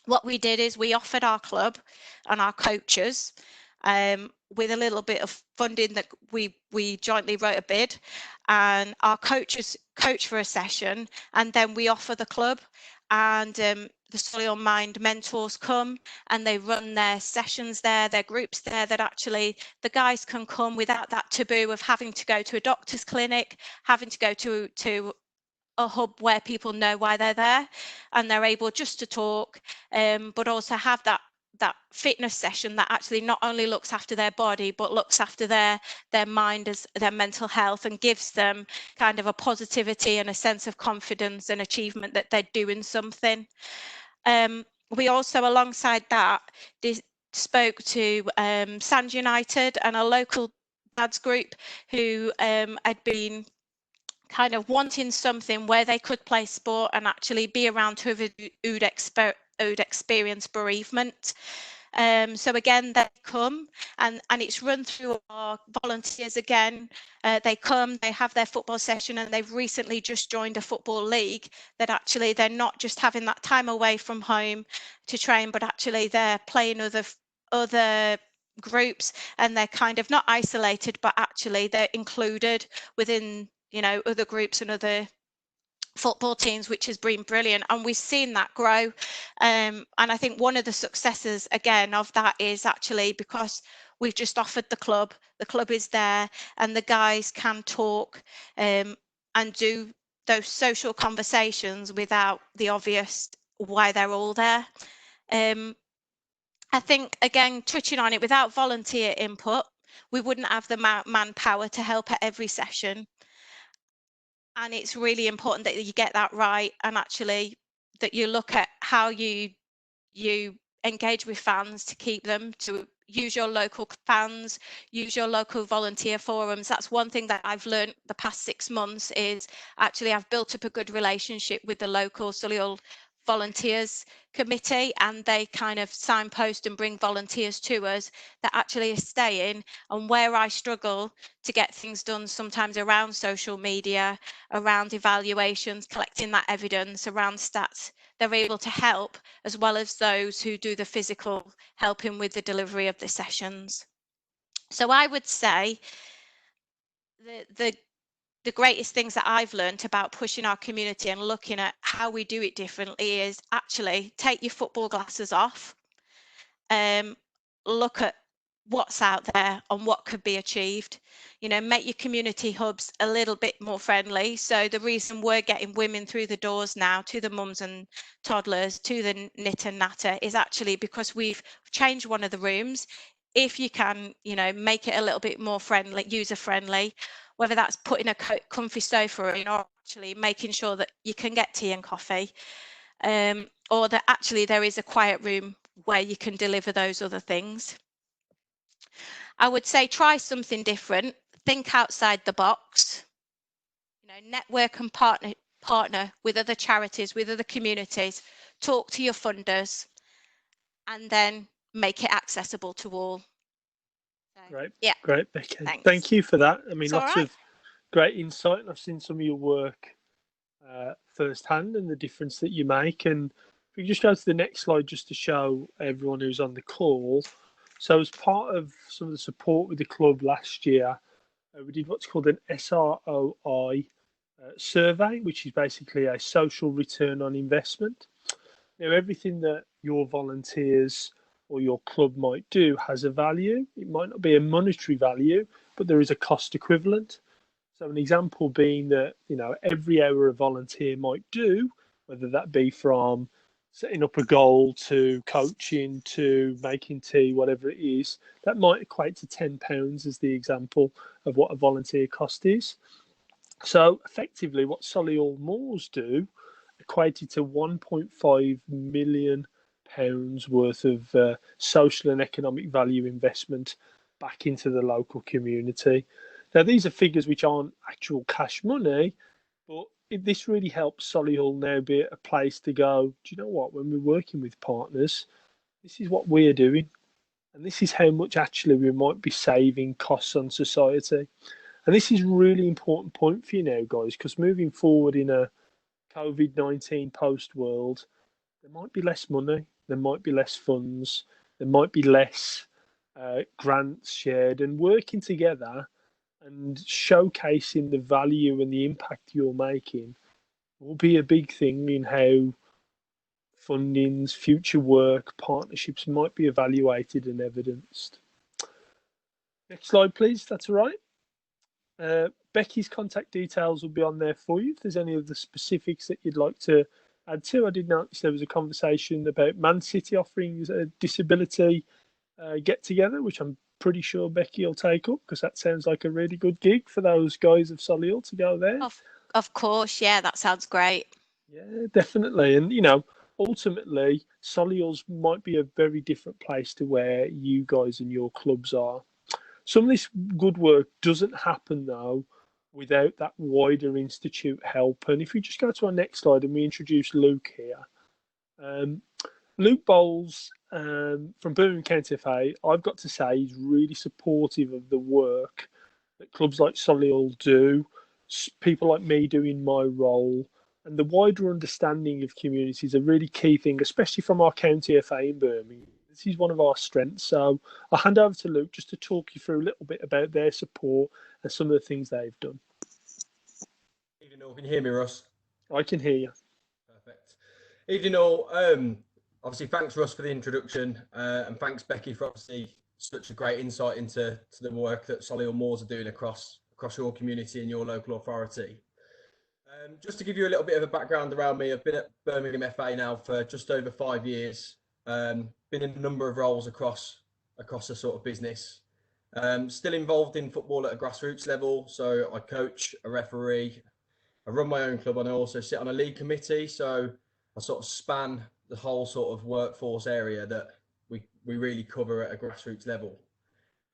what we did is we offered our club and our coaches, with a little bit of funding that we jointly wrote a bid, and our coaches coach for a session, and then we offer the club, and the Solihull Mind mentors come and they run their sessions there, their groups there, that actually the guys can come without that taboo of having to go to a doctor's clinic, having to go to a hub where people know why they're there, and they're able just to talk, but also have that fitness session that actually not only looks after their body but looks after their mind, as their mental health, and gives them kind of a positivity and a sense of confidence and achievement that they're doing something. We also, alongside that, spoke to Sand United and a local dads group who had been kind of wanting something where they could play sport and actually be around who'd experience bereavement. So again, they come and it's run through our volunteers again. They come, they have their football session, and they've recently just joined a football league that actually they're not just having that time away from home to train, but actually they're playing other groups, and they're kind of not isolated, but actually they're included within, you know, other groups and other football teams, which has been brilliant, and we've seen that grow. And I think one of the successes again of that is actually because we've just offered the club is there, and the guys can talk and do those social conversations without the obvious why they're all there. I think, again, touching on it, without volunteer input, we wouldn't have the manpower to help at every session. And it's really important that you get that right, and actually that you look at how you engage with fans to keep them, to use your local fans, use your local volunteer forums. That's one thing that I've learned the past 6 months, is actually I've built up a good relationship with the local Solihull volunteers committee, and they kind of signpost and bring volunteers to us that actually are staying. And where I struggle to get things done sometimes around social media, around evaluations, collecting that evidence, around stats, they're able to help, as well as those who do the physical helping with the delivery of the sessions. So I would say the greatest things that I've learned about pushing our community and looking at how we do it differently is actually take your football glasses off. look at what's out there and what could be achieved. You know, make your community hubs a little bit more friendly. So the reason we're getting women through the doors now to the mums and toddlers, to the knit and natter, is actually because we've changed one of the rooms. If you can, you know, make it a little bit more friendly, user friendly, whether that's putting a comfy sofa in or actually making sure that you can get tea and coffee, or that actually there is a quiet room where you can deliver those other things. I would say try something different, think outside the box, you know, network and partner with other charities, with other communities, talk to your funders, and then make it accessible to all. So, Great, yeah, great, Becky. thanks. Thank you for that. I mean, It's lots of great insight, and I've seen some of your work firsthand and the difference that you make. And if we just go to the next slide, just to show everyone who's on the call. So, as part of some of the support with the club last year, we did what's called an SROI survey, which is basically a social return on investment. Now, everything that your volunteers or your club might do has a value. It might not be a monetary value, but there is a cost equivalent. So an example being that, you know, every hour a volunteer might do, whether that be from setting up a goal to coaching to making tea, whatever it is, that might equate to £10 as the example of what a volunteer cost is. So effectively what Solihull Moors do equated to £1.5 million worth of social and economic value investment back into the local community. Now, these are figures which aren't actual cash money, but this really helps Solihull now be a place to go, do you know what, when we're working with partners, this is what we're doing. And this is how much actually we might be saving costs on society. And this is a really important point for you now, guys, because moving forward in a COVID-19 post world, there might be less money, there might be less funds, there might be less grants shared, and working together and showcasing the value and the impact you're making will be a big thing in how fundings, future work, partnerships might be evaluated and evidenced. Next slide, please. That's all right. Becky's contact details will be on there for you if there's any of the specifics that you'd like to add to. I did notice there was a conversation about Man City offering a disability get together, which I'm pretty sure Becky will take up because that sounds like a really good gig for those guys of Solihull to go there. Of course, yeah, that sounds great. Yeah, definitely. And, you know, ultimately, Solihull's might be a very different place to where you guys and your clubs are. Some of this good work doesn't happen, though, without that wider institute help. And if we just go to our next slide and we introduce Luke here. Luke Bowles from Birmingham County FA, I've got to say, he's really supportive of the work that clubs like Solihull do, people like me doing my role, and the wider understanding of community is a really key thing, especially from our County FA in Birmingham. This is one of our strengths. So I'll hand over to Luke just to talk you through a little bit about their support and some of the things they've done. Evening all, can you hear me, Russ? I can hear you. Perfect. Evening all. Obviously, thanks, Russ, for the introduction, and thanks, Becky, for obviously such a great insight into the work that Solihull Moors are doing across your community and your local authority. Just to give you a little bit of a background around me, I've been at Birmingham FA now for just over 5 years. Been in a number of roles across the sort of business. Still involved in football at a grassroots level, so I coach, a referee, I run my own club, and I also sit on a league committee. So I sort of span the whole sort of workforce area that we really cover at a grassroots level.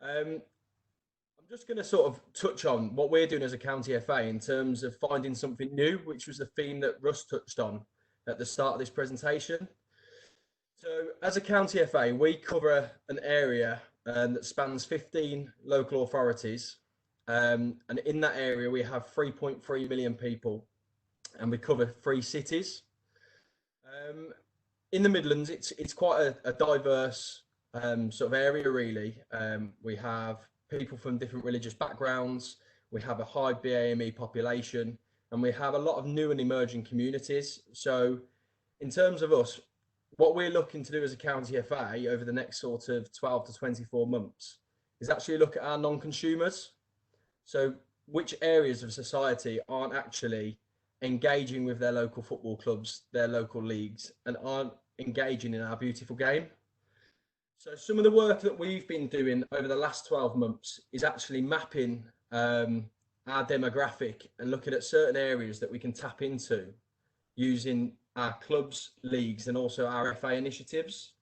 I'm just going to sort of touch on what we're doing as a county FA in terms of finding something new, which was the theme that Russ touched on at the start of this presentation. So as a county FA, we cover an area that spans 15 local authorities. And in that area, we have 3.3 million people, and we cover 3 cities. In the Midlands, it's quite a diverse sort of area, really. We have people from different religious backgrounds. We have a high BAME population, and we have a lot of new and emerging communities. So in terms of us, what we're looking to do as a county FA over the next sort of 12 to 24 months is actually look at our non-consumers. So which areas of society aren't actually engaging with their local football clubs, their local leagues, and aren't engaging in our beautiful game. So some of the work that we've been doing over the last 12 months is actually mapping our demographic and looking at certain areas that we can tap into using our clubs, leagues, and also our FA initiatives.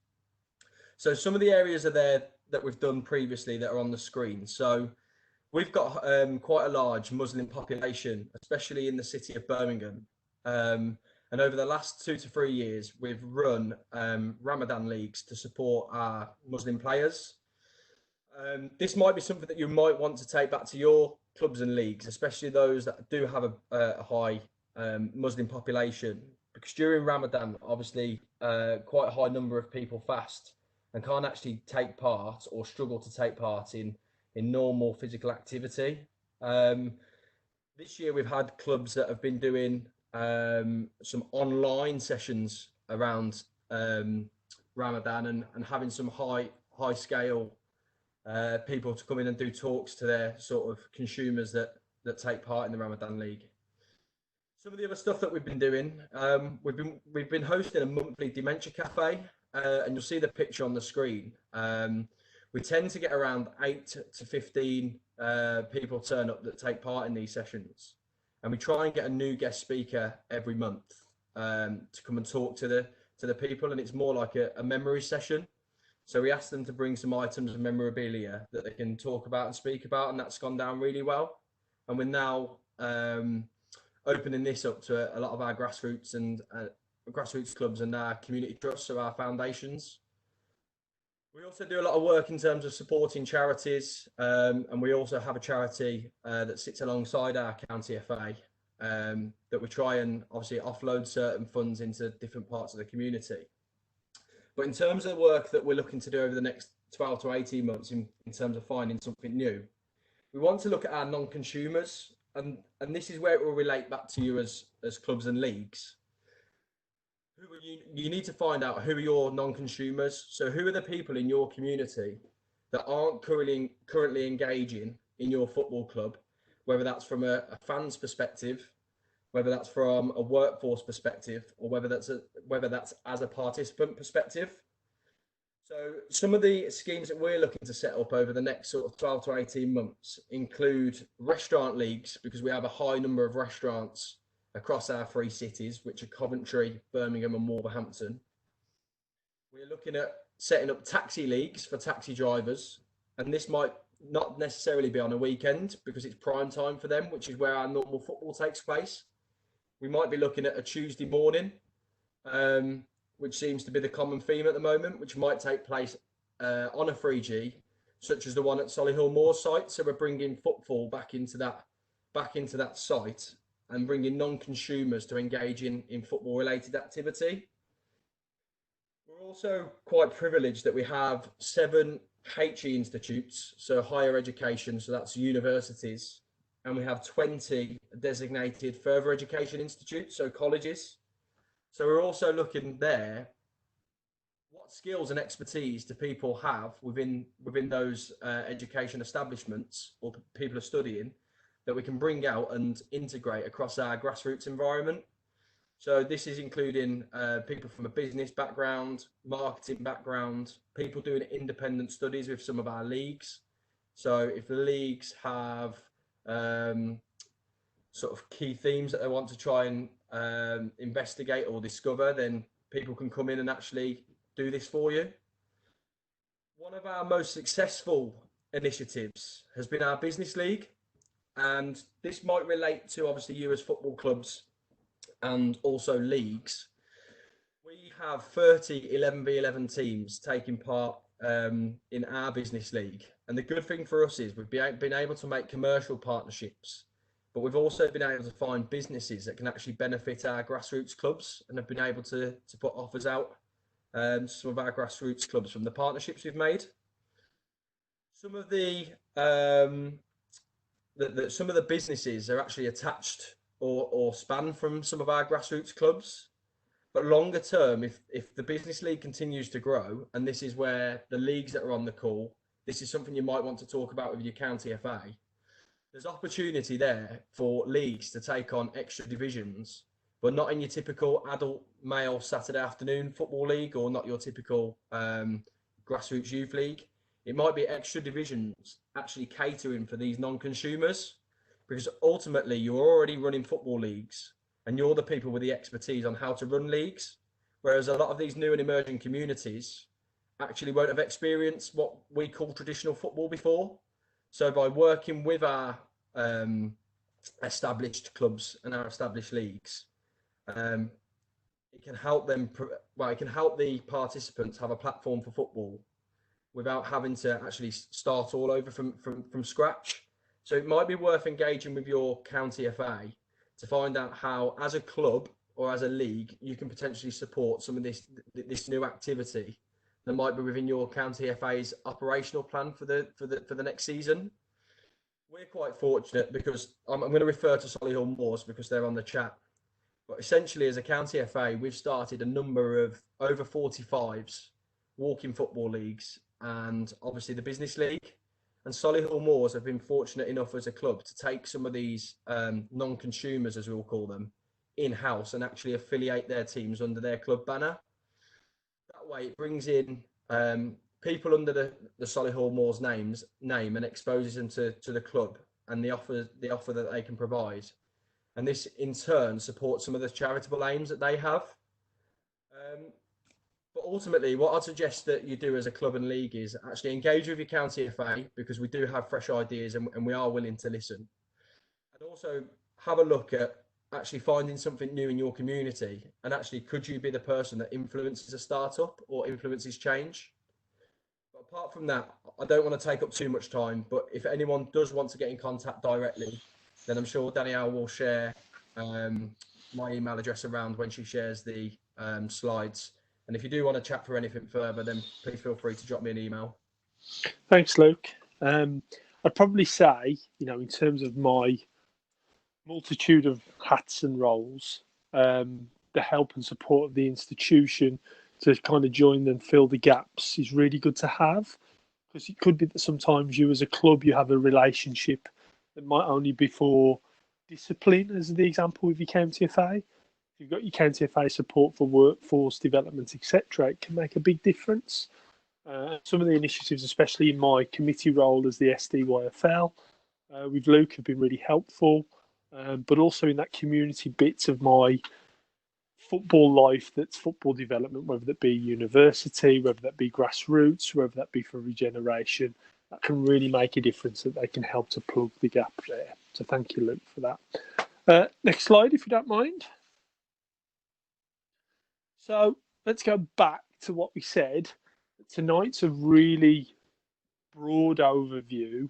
So some of the areas are there that we've done previously that are on the screen. So we've got quite a large Muslim population, especially in the city of Birmingham. And over the last 2 to 3 years, we've run Ramadan leagues to support our Muslim players. This might be something that you might want to take back to your clubs and leagues, especially those that do have a high Muslim population, because during Ramadan, obviously, quite a high number of people fast and can't actually take part or struggle to take part in normal physical activity. This year, we've had clubs that have been doing some online sessions around Ramadan and having some high scale people to come in and do talks to their sort of consumers that take part in the Ramadan League. Some of the other stuff that we've been doing, we've been hosting a monthly dementia cafe, and you'll see the picture on the screen. We tend to get around 8 to 15 people turn up that take part in these sessions, and we try and get a new guest speaker every month to come and talk to the people, and it's more like a memory session. So we asked them to bring some items of memorabilia that they can talk about and speak about, and that's gone down really well. And we're now opening this up to a lot of our grassroots and grassroots clubs and our community trusts, so our foundations. We also do a lot of work in terms of supporting charities, and we also have a charity that sits alongside our county FA that we try and obviously offload certain funds into different parts of the community. But in terms of the work that we're looking to do over the next 12 to 18 months in terms of finding something new, we want to look at our non-consumers, and this is where it will relate back to you as clubs and leagues. You need to find out who are your non-consumers. So who are the people in your community that aren't currently engaging in your football club, whether that's from a fan's perspective, whether that's from a workforce perspective, or whether that's as a participant perspective. So some of the schemes that we're looking to set up over the next sort of 12 to 18 months include restaurant leagues, because we have a high number of restaurants across our 3 cities, which are Coventry, Birmingham and Wolverhampton. We're looking at setting up taxi leagues for taxi drivers, and this might not necessarily be on a weekend because it's prime time for them, which is where our normal football takes place. We might be looking at a Tuesday morning, which seems to be the common theme at the moment, which might take place on a 3G, such as the one at Solihull Moors site. So we're bringing football back into that site and bringing non-consumers to engage in football-related activity. We're also quite privileged that we have 7 HE institutes, so higher education, so that's universities, and we have 20 designated further education institutes, so colleges. So we're also looking there, what skills and expertise do people have within those education establishments or people are studying that we can bring out and integrate across our grassroots environment. So this is including people from a business background, marketing background, people doing independent studies with some of our leagues. So if the leagues have sort of key themes that they want to try and investigate or discover, then people can come in and actually do this for you. One of our most successful initiatives has been our business league, and this might relate to obviously you as football clubs and also leagues. We have 30 11v11 teams taking part in our business league, and the good thing for us is we've been able to make commercial partnerships, but we've also been able to find businesses that can actually benefit our grassroots clubs, and have been able to put offers out to some of our grassroots clubs from the partnerships we've made. Some of the businesses are actually attached or span from some of our grassroots clubs. But longer term, if the business league continues to grow, and this is where the leagues that are on the call, this is something you might want to talk about with your county FA. There's opportunity there for leagues to take on extra divisions, but not in your typical adult male Saturday afternoon football league, or not your typical grassroots youth league. It might be extra divisions actually catering for these non-consumers, because ultimately you're already running football leagues and you're the people with the expertise on how to run leagues. Whereas a lot of these new and emerging communities actually won't have experienced what we call traditional football before. So by working with our established clubs and our established leagues, it can help them. It can help the participants have a platform for football without having to actually start all over from scratch. So it might be worth engaging with your county FA to find out how, as a club or as a league, you can potentially support some of this new activity that might be within your county FA's operational plan for the next season. We're quite fortunate because I'm going to refer to Solihull Moors because they're on the chat. But essentially, as a county FA, we've started a number of over 45s walking football leagues and obviously the business league. And Solihull Moors have been fortunate enough as a club to take some of these non-consumers, as we'll call them, in-house and actually affiliate their teams under their club banner. That way it brings in people under the Solihull Moors name and exposes them to the club and the offer that they can provide. And this in turn supports some of the charitable aims that they have. But ultimately, what I'd suggest that you do as a club and league is actually engage with your county FA, because we do have fresh ideas and we are willing to listen. And also have a look at actually finding something new in your community. And actually, could you be the person that influences a startup or influences change? But apart from that, I don't want to take up too much time. But if anyone does want to get in contact directly, then I'm sure Danielle will share my email address around when she shares the slides. And if you do want to chat for anything further, then please feel free to drop me an email. Thanks, Luke. I'd probably say, in terms of my multitude of hats and roles, the help and support of the institution to kind of join and fill the gaps is really good to have, because it could be that sometimes you as a club, you have a relationship that might only be for discipline, as the example with your county FA. You've got your county FA support for workforce development, etc. It can make a big difference. Some of the initiatives, especially in my committee role as the SDYFL, with Luke, have been really helpful. But also in that community bits of my football life, that's football development, whether that be university, whether that be grassroots, whether that be for regeneration, that can really make a difference, that they can help to plug the gap there. So thank you, Luke, for that. Next slide, if you don't mind. So let's go back to what we said. Tonight's a really broad overview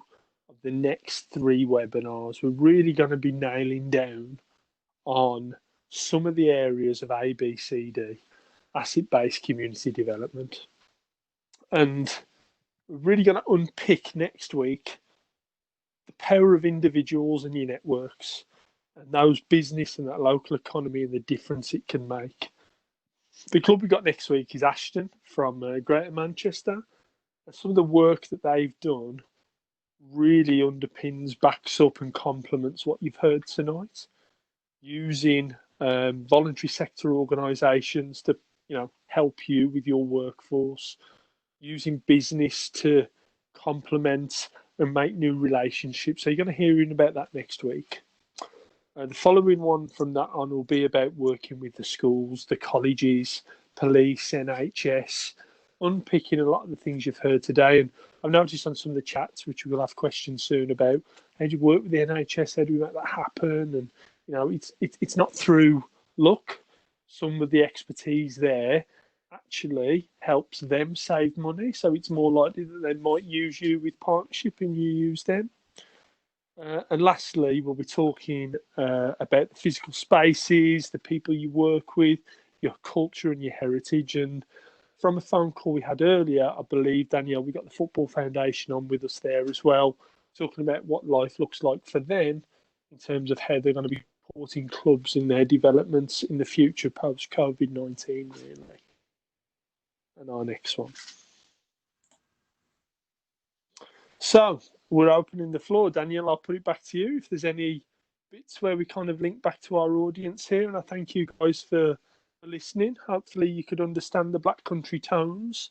of the next 3 webinars. We're really going to be nailing down on some of the areas of ABCD, asset-based community development. And we're really going to unpick next week the power of individuals and your networks, and those business and that local economy and the difference it can make. The club we got next week is Ashton from Greater Manchester. And some of the work that they've done really underpins, backs up and complements what you've heard tonight, using voluntary sector organisations to help you with your workforce, using business to complement and make new relationships. So you're going to hear about that next week. The following one from that on will be about working with the schools, the colleges, police, NHS, unpicking a lot of the things you've heard today. And I've noticed on some of the chats, which we will have questions soon about, how do you work with the NHS? How do we make that happen? And it's not through luck. Some of the expertise there actually helps them save money. So it's more likely that they might use you with partnership and you use them. And lastly, we'll be talking about the physical spaces, the people you work with, your culture and your heritage. And from a phone call we had earlier, I believe, Danielle, we got the Football Foundation on with us there as well, talking about what life looks like for them in terms of how they're going to be supporting clubs in their developments in the future post COVID-19, really. And our next one. So we're opening the floor. Daniel, I'll put it back to you if there's any bits where we kind of link back to our audience here. And I thank you guys for listening. Hopefully you could understand the Black Country tones.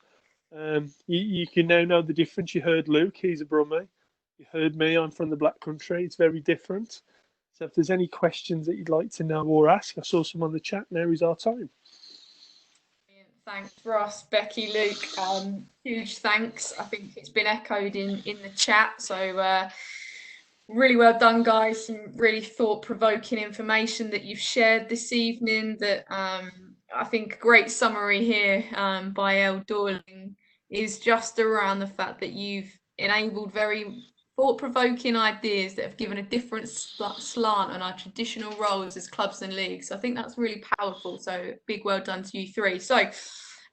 You can now know the difference. You heard Luke, he's a Brummie. You heard me, I'm from the Black Country. It's very different. So if there's any questions that you'd like to know or ask, I saw some on the chat. Now is our time. Thanks, Ross, Becky, Luke. Huge thanks. I think it's been echoed in the chat. So really well done, guys. Some really thought-provoking information that you've shared this evening. That I think a great summary here by Elle Dorling is just around the fact that you've enabled very thought-provoking ideas that have given a different slant on our traditional roles as clubs and leagues. So I think that's really powerful. So big well done to you three. So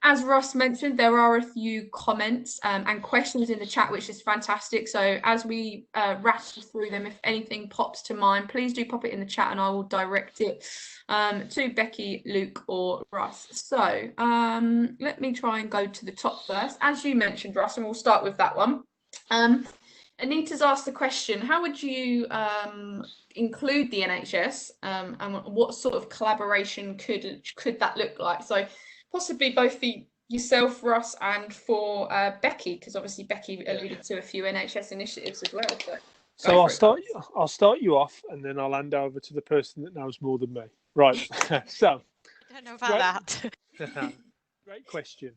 as Ross mentioned, there are a few comments and questions in the chat, which is fantastic. So as we rattle through them, if anything pops to mind, please do pop it in the chat and I will direct it to Becky, Luke or Ross. So let me try and go to the top first. As you mentioned, Ross, and we'll start with that one. Anita's asked the question, how would you include the NHS and what sort of collaboration could that look like? So possibly both for yourself, Ross, and for Becky, because obviously Becky alluded to a few NHS initiatives as well. So I'll start you off and then I'll hand over to the person that knows more than me. Right. So I don't know about that. Great question.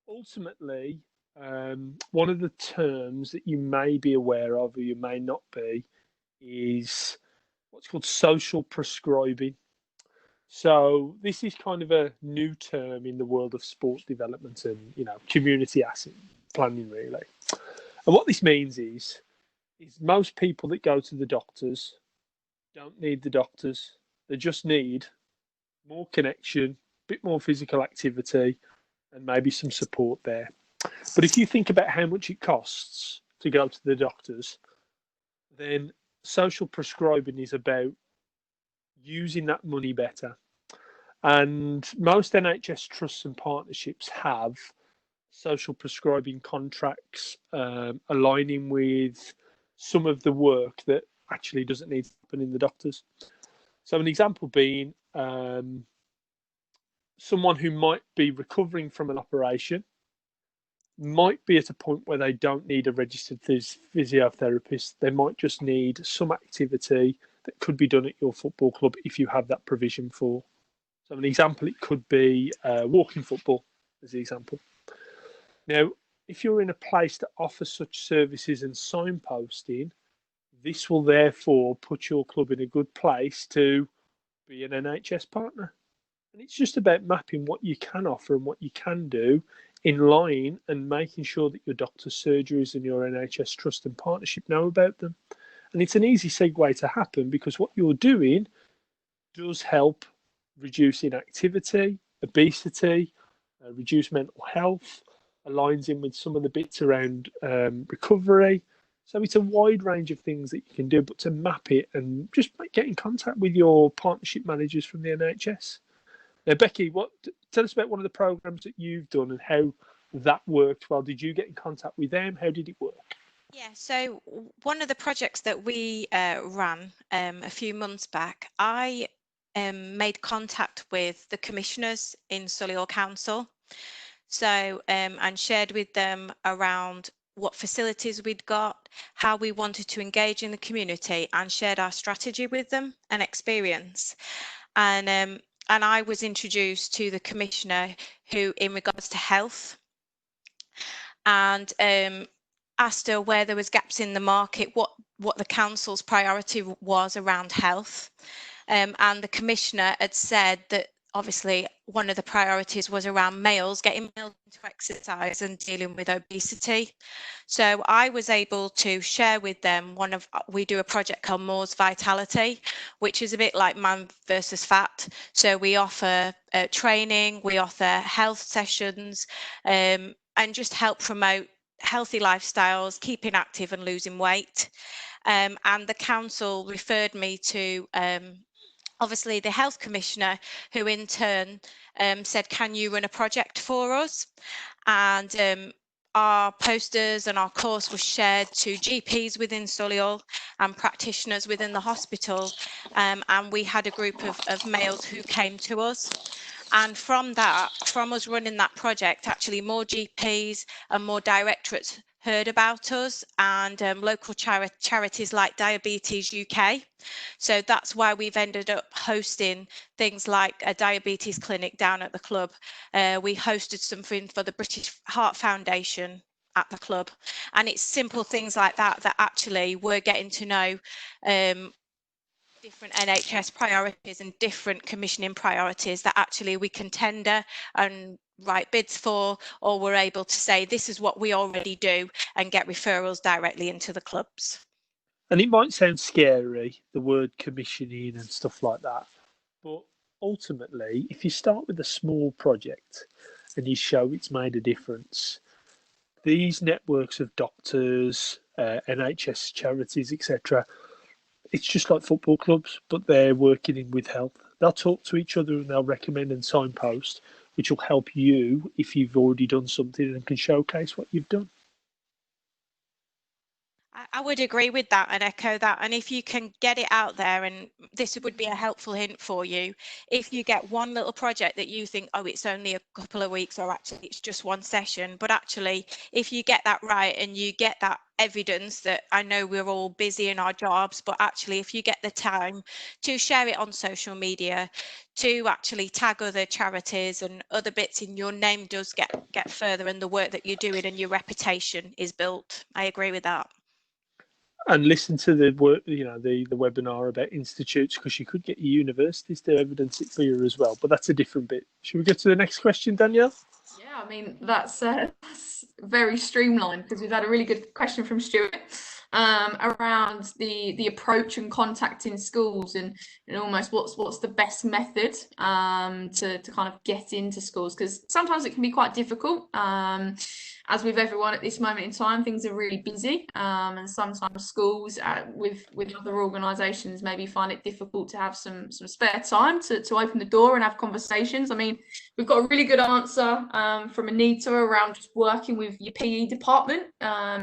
Ultimately, one of the terms that you may be aware of or you may not be is what's called social prescribing. So this is kind of a new term in the world of sport development and, you know, community asset planning, really. And what this means is most people that go to the doctors don't need the doctors. They just need more connection, a bit more physical activity, and maybe some support there. But if you think about how much it costs to go to the doctors, then social prescribing is about using that money better. And most NHS trusts and partnerships have social prescribing contracts aligning with some of the work that actually doesn't need to happen in the doctors. So an example being someone who might be recovering from an operation might be at a point where they don't need a registered physiotherapist. They might just need some activity that could be done at your football club if you have that provision for. So an example, it could be walking football as the example. Now, if you're in a place that offers such services and signposting, this will therefore put your club in a good place to be an NHS partner. And it's just about mapping what you can offer and what you can do in line and making sure that your doctor's surgeries and your NHS trust and partnership know about them. And it's an easy segue to happen because what you're doing does help reduce inactivity, obesity, reduce mental health, aligns in with some of the bits around recovery. So it's a wide range of things that you can do, but to map it and just get in contact with your partnership managers from the NHS. Now, Becky, tell us about one of the programs that you've done and how that worked. Well, did you get in contact with them? How did it work? Yeah, so one of the projects that we ran a few months back, I made contact with the commissioners in Solihull Council. So and shared with them around what facilities we'd got, how we wanted to engage in the community, and shared our strategy with them and experience. And I was introduced to the commissioner who, in regards to health, and asked her where there was gaps in the market, what the council's priority was around health. And the commissioner had said that obviously one of the priorities was around getting males into exercise and dealing with obesity. So I was able to share with them we do a project called Moore's Vitality, which is a bit like Man versus Fat. So we offer training, we offer health sessions, and just help promote healthy lifestyles, keeping active and losing weight. And the council referred me to obviously the health commissioner, who in turn said, can you run a project for us? And our posters and our course was shared to GPs within Solihull and practitioners within the hospital, and we had a group of males who came to us. And from us running that project, actually more GPs and more directorates heard about us, and local charities like Diabetes UK. So that's why we've ended up hosting things like a diabetes clinic down at the club. We hosted something for the British Heart Foundation at the club, and it's simple things like that that actually we're getting to know different NHS priorities and different commissioning priorities that actually we can tender and write bids for, or we're able to say this is what we already do and get referrals directly into the clubs. And it might sound scary, the word commissioning and stuff like that, but ultimately, if you start with a small project and you show it's made a difference, these networks of doctors, NHS charities, etc., it's just like football clubs, but they're working in with health. They'll talk to each other and they'll recommend and signpost, which will help you if you've already done something and can showcase what you've done. I would agree with that and echo that. And if you can get it out there, and this would be a helpful hint for you, if you get one little project that you think, oh, it's only a couple of weeks, or actually it's just one session, but actually if you get that right and you get that evidence that, I know we're all busy in our jobs, but actually if you get the time to share it on social media, to actually tag other charities and other bits, in your name does get further, and the work that you're doing and your reputation is built. I agree with that. And listen to the webinar about institutes, because you could get your universities to evidence it for you as well. But that's a different bit. Should we go to the next question, Danielle? Yeah, I mean, that's very streamlined, because we've had a really good question from Stuart around the approach and contacting schools, and almost what's the best method to kind of get into schools, because sometimes it can be quite difficult. As with everyone at this moment in time, things are really busy, and sometimes schools with other organisations maybe find it difficult to have some spare time to open the door and have conversations. I mean, we've got a really good answer from Anita around just working with your PE department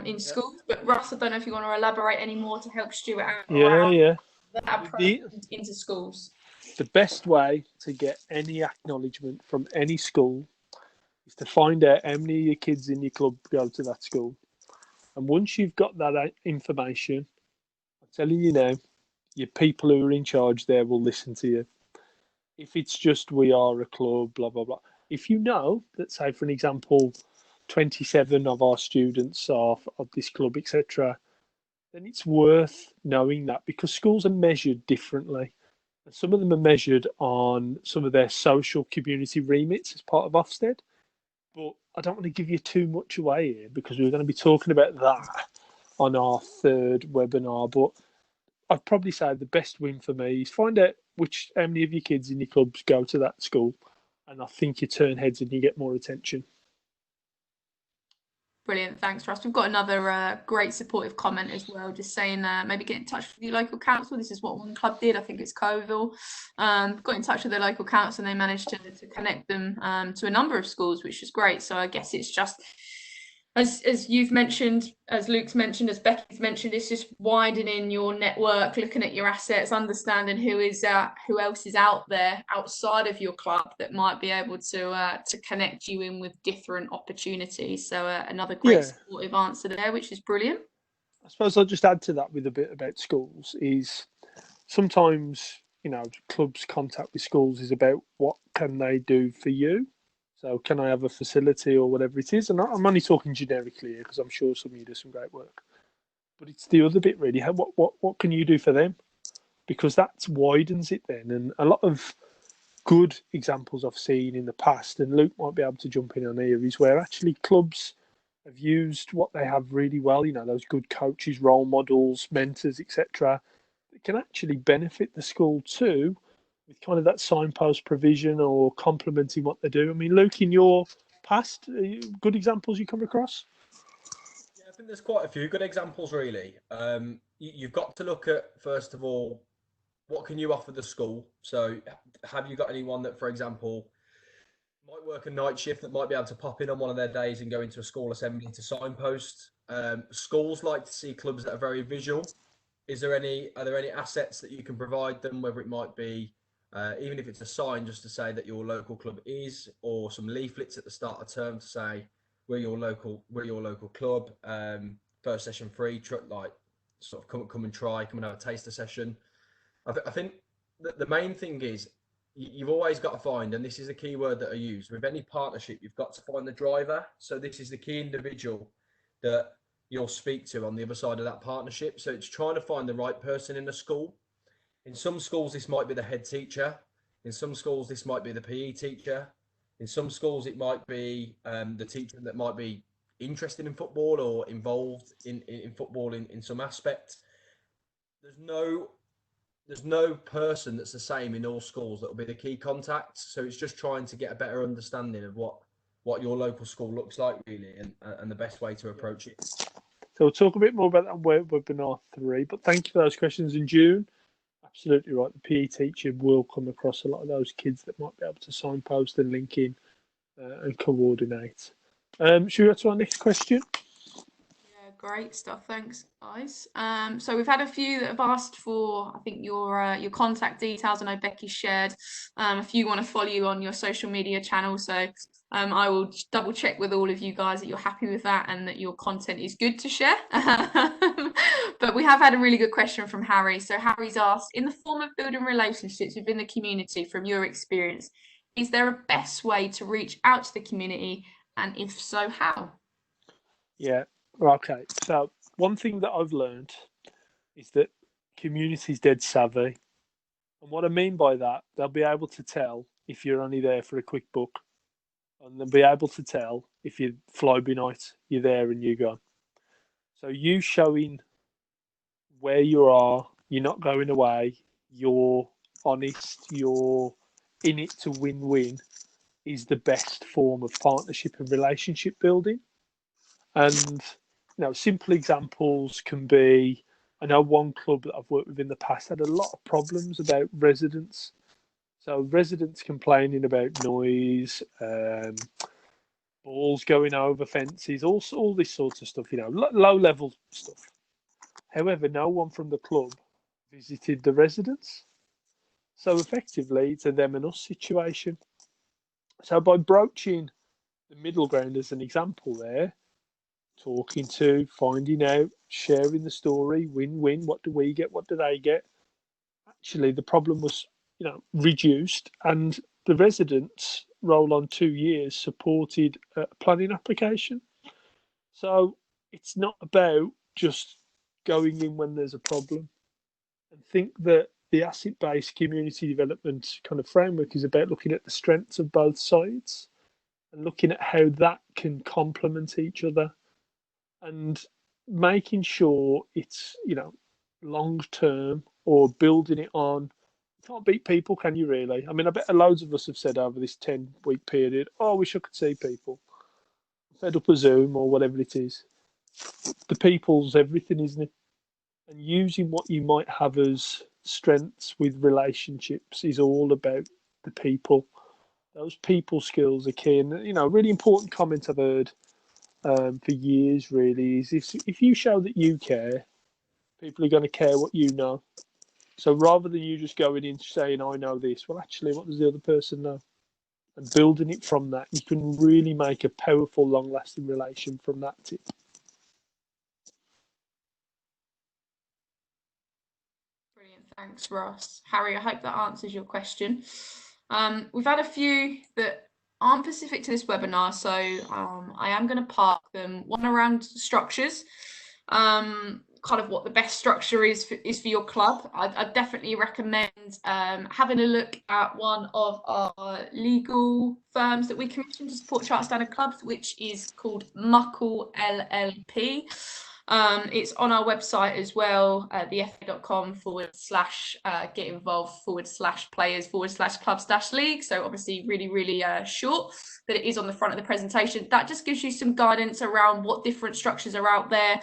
in schools. But Russ, I don't know if you want to elaborate any more to help Stuart out around that approach into schools. The best way to get any acknowledgement from any school is to find out how many of your kids in your club go to that school. And once you've got that information, I'm telling you now, your people who are in charge there will listen to you. If it's just, we are a club, blah, blah, blah. If you know that, say, for an example, 27 of our students are of this club, etc., then it's worth knowing that, because schools are measured differently. And some of them are measured on some of their social community remits as part of Ofsted. But I don't want to give you too much away here, because we're going to be talking about that on our third webinar. But I'd probably say the best win for me is find out how many of your kids in your clubs go to that school, and I think you turn heads and you get more attention. Brilliant, thanks, Russ. We've got another great supportive comment as well, just saying maybe get in touch with your local council. This is what one club did, I think it's Coville. Got in touch with their local council, and they managed to connect them to a number of schools, which is great. So I guess it's just, as you've mentioned, as Luke's mentioned, as Becky's mentioned, it's just widening your network, looking at your assets, understanding who else is out there outside of your club that might be able to connect you in with different opportunities. So another great supportive answer there, which is brilliant. I suppose I'll just add to that with a bit about schools. Is sometimes, clubs' contact with schools is about what can they do for you. So can I have a facility or whatever it is? And I'm only talking generically here, because I'm sure some of you do some great work. But it's the other bit really. What can you do for them? Because that widens it then. And a lot of good examples I've seen in the past, and Luke might be able to jump in on here, is where actually clubs have used what they have really well, those good coaches, role models, mentors, etc., that can actually benefit the school too, with kind of that signpost provision or complementing what they do. I mean, Luke, in your past, good examples you come across? Yeah, I think there's quite a few good examples, really. You've got to look at, first of all, what can you offer the school? So have you got anyone that, for example, might work a night shift that might be able to pop in on one of their days and go into a school assembly to signpost? Schools like to see clubs that are very visual. Are there any assets that you can provide them, whether it might be even if it's a sign just to say that your local club is, or some leaflets at the start of term to say we're your local club, first session free, like sort of come and try, come and have a taster session. I think the main thing is you've always got to find, and this is a key word that I use with any partnership, you've got to find the driver. So this is the key individual that you'll speak to on the other side of that partnership. So it's trying to find the right person in the school. In some schools, this might be the head teacher. In some schools, this might be the PE teacher. In some schools, it might be the teacher that might be interested in football or involved in football in some aspect. There's no person that's the same in all schools that will be the key contact. So it's just trying to get a better understanding of what your local school looks like, really, and the best way to approach it. So we'll talk a bit more about that webinar 3, but thank you for those questions in June. Absolutely right. The PE teacher will come across a lot of those kids that might be able to signpost and link in and coordinate. Should we go to our next question? Yeah, great stuff. Thanks, guys. So we've had a few that have asked for, I think, your contact details. I know Becky shared a few want to follow you on your social media channel. So I will double check with all of you guys that you're happy with that and that your content is good to share. But we have had a really good question from Harry. So Harry's asked, in the form of building relationships within the community, from your experience, is there a best way to reach out to the community? And if so, how? Yeah. Okay. So one thing that I've learned is that community's dead savvy. And what I mean by that, they'll be able to tell if you're only there for a quick book. And they'll be able to tell if you're fly-by-night, you're there and you're gone. So you showing where you are, you're not going away, you're honest, you're in it to win-win, is the best form of partnership and relationship building. And simple examples can be, I know one club that I've worked with in the past had a lot of problems about residents. So residents complaining about noise, balls going over fences, all this sort of stuff, low level stuff. However, no one from the club visited the residents. So effectively, it's a them and us situation. So by broaching the middle ground as an example there, talking to, finding out, sharing the story, win-win, what do we get, what do they get? Actually, the problem was, reduced, and the residents, roll on 2 years, supported a planning application. So it's not about just going in when there's a problem. And think that the asset-based community development kind of framework is about looking at the strengths of both sides and looking at how that can complement each other and making sure it's, long-term or building it on. You can't beat people, can you really? I mean, I bet loads of us have said over this 10-week period, I wish I could see people. I'm fed up of Zoom or whatever it is. The people's everything, isn't it? And using what you might have as strengths with relationships is all about the people. Those people skills are key. And, a really important comment I've heard for years, really, is if you show that you care, people are going to care what you know. So rather than you just going in saying, I know this, well, actually, what does the other person know? And building it from that, you can really make a powerful, long-lasting relation from that tip. Brilliant. Thanks, Ross. Harry, I hope that answers your question. We've had a few that aren't specific to this webinar, so I am going to park them. One around structures, kind of what the best structure is for your club. I definitely recommend having a look at one of our legal firms that we commission to support charter standard clubs, which is called Muckle LLP. It's on our website as well, thefa.com/get involved/players/clubs-league. So obviously really short, but it is on the front of the presentation. That just gives you some guidance around what different structures are out there,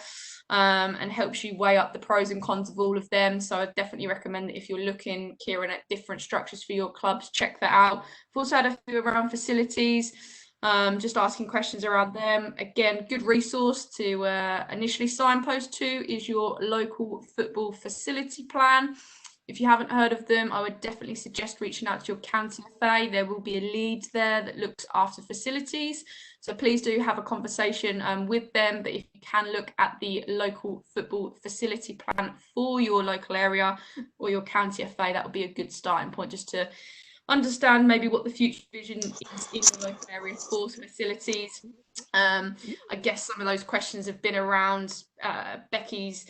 and helps you weigh up the pros and cons of all of them. So I definitely recommend that if you're looking, Kieran, at different structures for your clubs, check that out. I've also had a few around facilities, just asking questions around them. Again, good resource to initially signpost to is your local football facility plan. If you haven't heard of them, I would definitely suggest reaching out to your county FA. There will be a lead there that looks after facilities. So please do have a conversation with them. But if you can look at the local football facility plan for your local area or your county FA, that would be a good starting point, just to understand maybe what the future vision is in the local area for facilities. I guess some of those questions have been around Becky's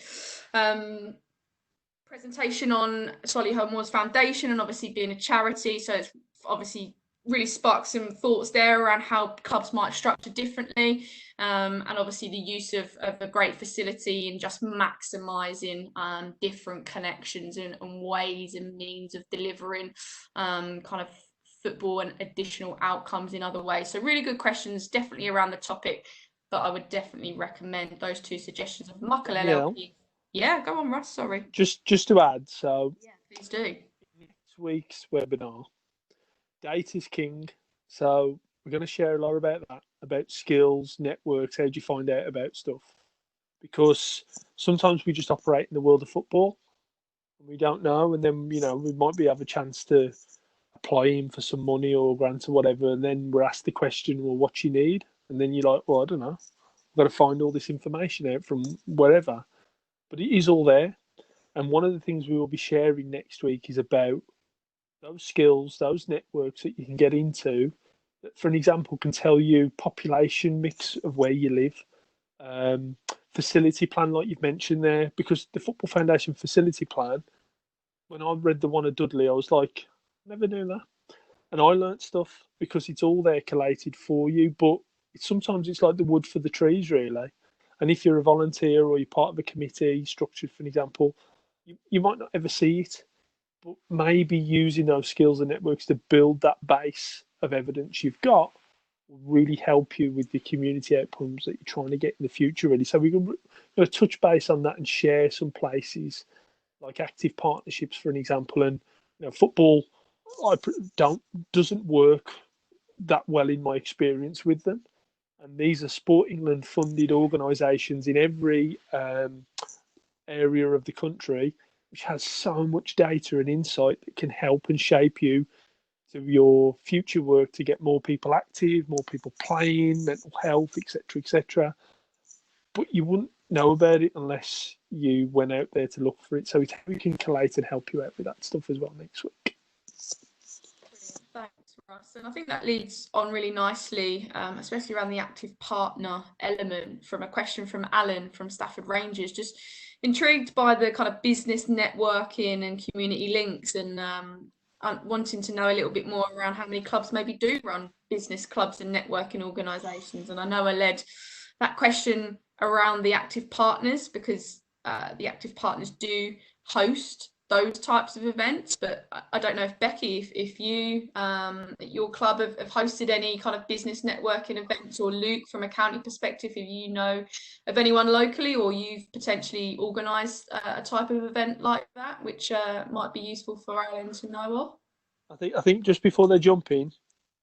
presentation on Solihull Moors Foundation and obviously being a charity. So it's obviously really sparked some thoughts there around how clubs might structure differently, and obviously the use of a great facility and just maximising different connections and ways and means of delivering kind of football and additional outcomes in other ways. So really good questions, definitely around the topic, but I would definitely recommend those two suggestions of Muckle LLP. Yeah, go on, Russ, sorry. Just to add, so yeah, please do. Next week's webinar, data is king. So we're going to share a lot about that, about skills, networks, how do you find out about stuff? Because sometimes we just operate in the world of football and we don't know, and then, you know, we might have a chance to apply in for some money or grant or whatever, and then we're asked the question, well, what do you need? And then you're like, well, I don't know. I've got to find all this information out from wherever. But it is all there. And one of the things we will be sharing next week is about those skills, those networks that you can get into, that, for an example, can tell you population mix of where you live, facility plan, like you've mentioned there, because the Football Foundation facility plan, when I read the one at Dudley, I was like, never knew that. And I learnt stuff because it's all there collated for you, but sometimes it's like the wood for the trees, really. And if you're a volunteer or you're part of a committee structured, for an example, you might not ever see it, but maybe using those skills and networks to build that base of evidence you've got will really help you with the community outcomes that you're trying to get in the future, really. So we're going to touch base on that and share some places like active partnerships, for an example. And football doesn't work that well in my experience with them. And these are Sport England funded organisations in every area of the country, which has so much data and insight that can help and shape you to your future work to get more people active, more people playing, mental health, etc., etc. But you wouldn't know about it unless you went out there to look for it. So we can collate and help you out with that stuff as well next week. Thanks, Russ. And I think that leads on really nicely, especially around the active partner element, from a question from Alan from Stafford Rangers. Just intrigued by the kind of business networking and community links, and wanting to know a little bit more around how many clubs maybe do run business clubs and networking organisations. And I know I led that question around the active partners because the active partners do host those types of events, but I don't know if Becky, if you at your club have hosted any kind of business networking events, or Luke, from a county perspective, if you know of anyone locally or you've potentially organised a type of event like that, which might be useful for Alan to know of. I think just before they jump in,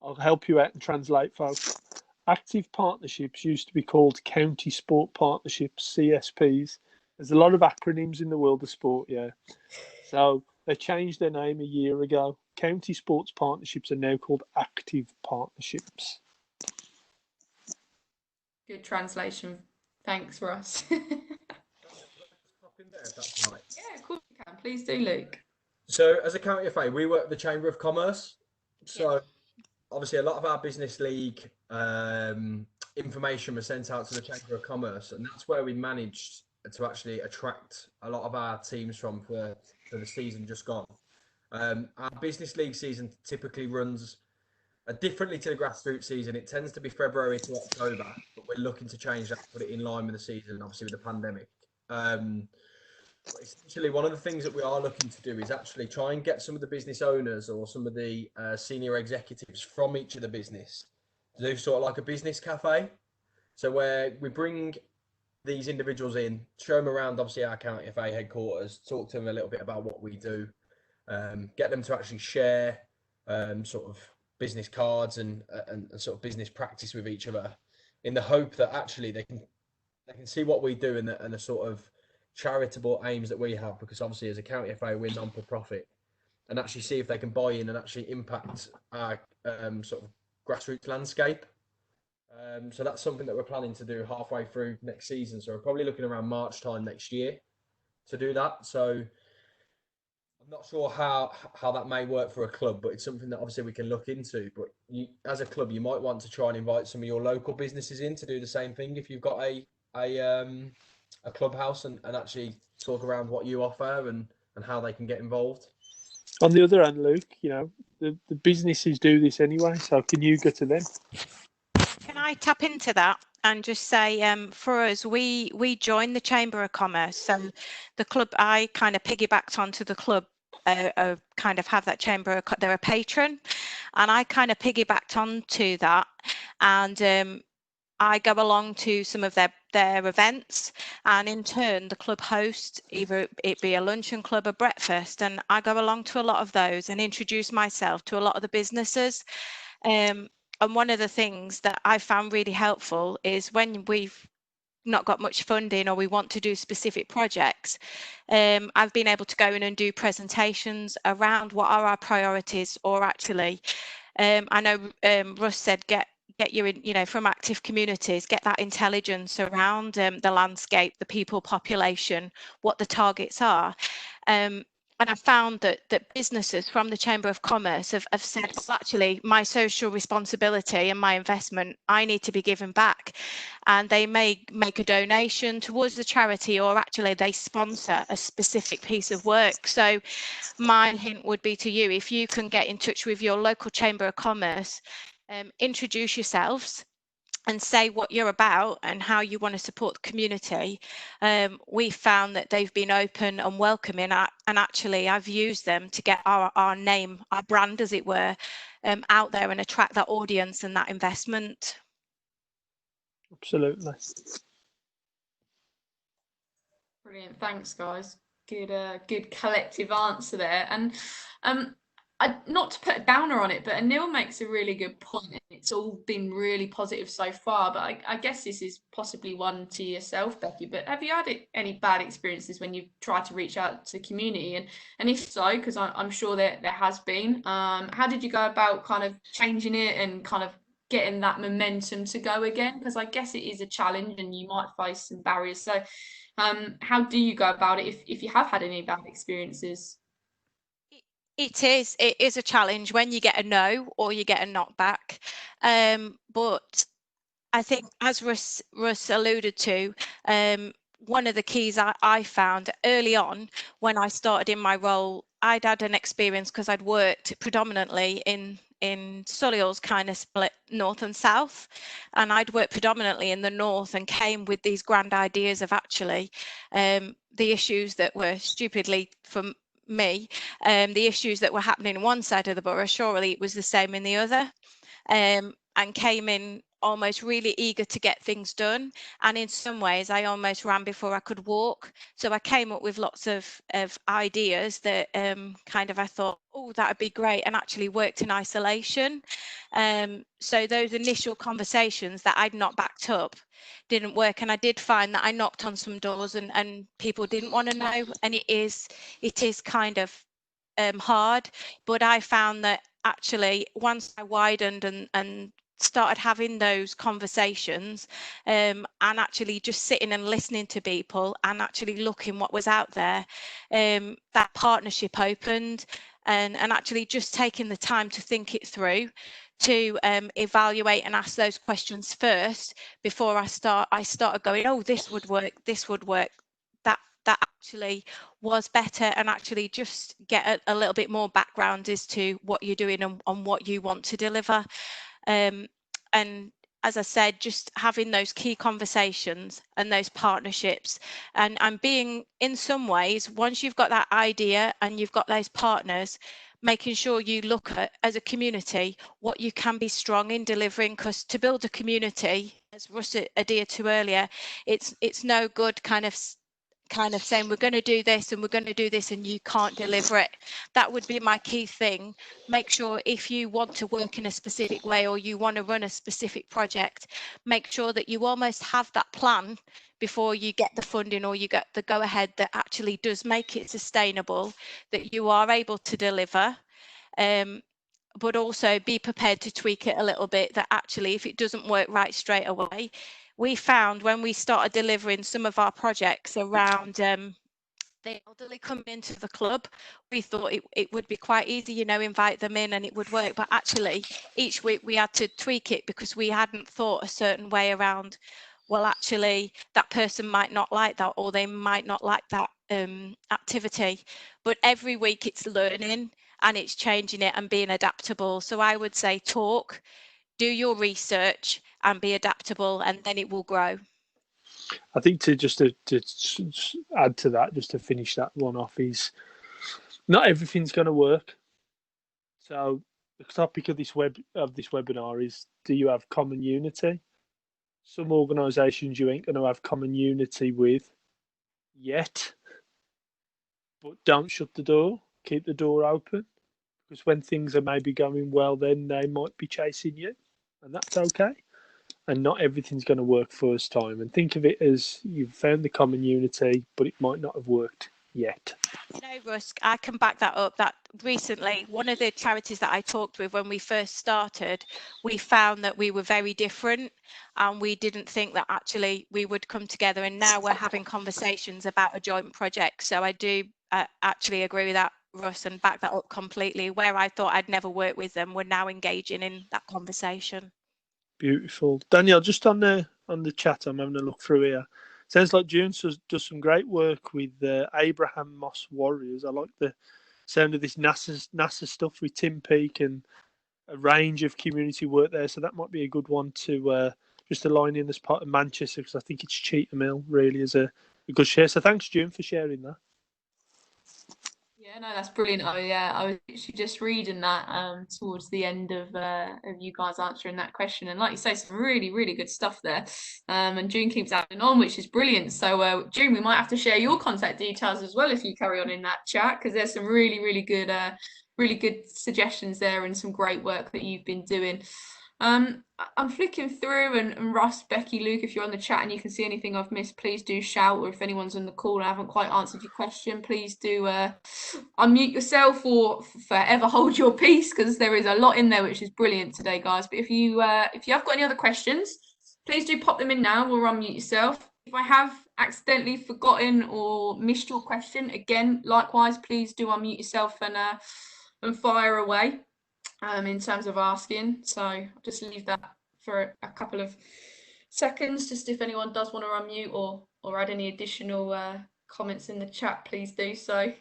I'll help you out and translate, folks. Active partnerships used to be called county sport partnerships, CSPs. There's a lot of acronyms in the world of sport, yeah. So they changed their name a year ago. County sports partnerships are now called active partnerships. Good translation. Thanks, Russ. Yeah, of course you can. Please do, Luke. So as a county FA, we work with the Chamber of Commerce. So obviously a lot of our business league information was sent out to the Chamber of Commerce, and that's where we managed to actually attract a lot of our teams from for the season just gone. Our business league season typically runs differently to the grassroots season. It tends to be February to October, but we're looking to change that, put it in line with the season, obviously with the pandemic. But essentially, one of the things that we are looking to do is actually try and get some of the business owners or some of the senior executives from each of the business to do sort of like a business cafe. So where we bring these individuals in, show them around, obviously, our county FA headquarters, talk to them a little bit about what we do, get them to actually share sort of business cards and sort of business practice with each other, in the hope that actually they can see what we do and the sort of charitable aims that we have, because obviously as a county FA we're non-for-profit, and actually see if they can buy in and actually impact our sort of grassroots landscape. So that's something that we're planning to do halfway through next season. So we're probably looking around March time next year to do that. So I'm not sure how that may work for a club, but it's something that obviously we can look into. But you, as a club, you might want to try and invite some of your local businesses in to do the same thing if you've got a clubhouse, and actually talk around what you offer and how they can get involved. On the other hand, Luke, you know, the businesses do this anyway, so can you go to them? Can I tap into that and just say, for us, we joined the Chamber of Commerce. So the club, I kind of piggybacked onto the club, kind of have that chamber, they're a patron, and I kind of piggybacked onto that, and I go along to some of their events, and in turn the club hosts, either it be a luncheon club or breakfast, and I go along to a lot of those and introduce myself to a lot of the businesses. And one of the things that I found really helpful is when we've not got much funding or we want to do specific projects, I've been able to go in and do presentations around what are our priorities, or actually, I know Russ said get your, you know, from active communities, get that intelligence around the landscape, the people population, what the targets are. And I found that businesses from the Chamber of Commerce have said, well, actually, my social responsibility and my investment, I need to be given back. And they may make a donation towards the charity, or actually they sponsor a specific piece of work. So my hint would be to you, if you can get in touch with your local Chamber of Commerce, introduce yourselves and say what you're about and how you want to support the community. We found that they've been open and welcoming, and actually I've used them to get our name, our brand as it were, out there and attract that audience and that investment. Absolutely. Brilliant, thanks guys. Good collective answer there. And not to put a downer on it, but Anil makes a really good point, and it's all been really positive so far, but I guess this is possibly one to yourself, Becky, but have you had any bad experiences when you've tried to reach out to the community, and if so, because I'm sure there has been, how did you go about kind of changing it and kind of getting that momentum to go again? Because I guess it is a challenge and you might face some barriers, so how do you go about it if you have had any bad experiences? It is a challenge when you get a no or you get a knockback, but I think, as Russ alluded to, one of the keys I found early on when I started in my role, I'd had an experience because I'd worked predominantly in Solihull's kind of split north and south, and I'd worked predominantly in the north and came with these grand ideas of actually the issues that were stupidly, from me, the issues that were happening on one side of the borough, surely it was the same in the other, and came in almost really eager to get things done, and in some ways I almost ran before I could walk. So I came up with lots of ideas that kind of I thought, oh, that would be great, and actually worked in isolation. So those initial conversations that I'd not backed up didn't work, and I did find that I knocked on some doors and people didn't want to know, and it is kind of hard, but I found that actually once I widened and started having those conversations, and actually just sitting and listening to people and actually looking what was out there, that partnership opened, and actually just taking the time to think it through, to evaluate and ask those questions first before I started going, oh, this would work, that actually was better, and actually just get a little bit more background as to what you're doing and what you want to deliver. And as I said, just having those key conversations and those partnerships, and being, in some ways, once you've got that idea and you've got those partners, making sure you look at, as a community, what you can be strong in delivering, because to build a community, as Russ adhered to earlier, it's no good kind of saying we're going to do this and we're going to do this and you can't deliver it. That would be my key thing. Make sure, if you want to work in a specific way or you want to run a specific project, make sure that you almost have that plan before you get the funding or you get the go ahead that actually does make it sustainable, that you are able to deliver. But also be prepared to tweak it a little bit, that actually if it doesn't work right straight away. We found when we started delivering some of our projects around the elderly coming into the club, we thought it would be quite easy, you know, invite them in and it would work. But actually each week we had to tweak it because we hadn't thought a certain way around, well, actually that person might not like that, or they might not like that activity. But every week it's learning and it's changing it and being adaptable. So I would say talk, do your research and be adaptable, and then it will grow. I think to add to that, just to finish that one off, is not everything's going to work. So the topic of this webinar is, do you have common unity? Some organisations you ain't going to have common unity with yet, but don't shut the door. Keep the door open, because when things are maybe going well, then they might be chasing you, and that's okay. And not everything's going to work first time. And think of it as you've found the common unity, but it might not have worked yet. No, Rusk, I can back that up. That recently, one of the charities that I talked with when we first started, we found that we were very different and we didn't think that actually we would come together. And now we're having conversations about a joint project. So I do actually agree with that, Russ, and back that up completely. Where I thought I'd never worked with them, we're now engaging in that conversation. Beautiful. Danielle, just on the chat, I'm having a look through here. Sounds like June does some great work with Abraham Moss Warriors. I like the sound of this NASA stuff with Tim Peake and a range of community work there. So that might be a good one to just align in as part of Manchester, because I think it's Cheetham Hill really is a good share. So thanks, June, for sharing that. Yeah, no, that's brilliant. Oh, yeah, I was actually just reading that towards the end of you guys answering that question, and like you say, some really, really good stuff there. And June keeps adding on, which is brilliant. So, June, we might have to share your contact details as well if you carry on in that chat, because there's some really, really good suggestions there and some great work that you've been doing. I'm flicking through, and Russ, Becky, Luke, if you're on the chat and you can see anything I've missed, please do shout. Or if anyone's on the call and I haven't quite answered your question, please do unmute yourself or forever hold your peace, because there is a lot in there which is brilliant today, guys. But if you have got any other questions, please do pop them in now or unmute yourself. If I have accidentally forgotten or missed your question, again, likewise, please do unmute yourself and fire away. In terms of asking, so I'll just leave that for a couple of seconds, just if anyone does want to unmute or add any additional comments in the chat, please do so.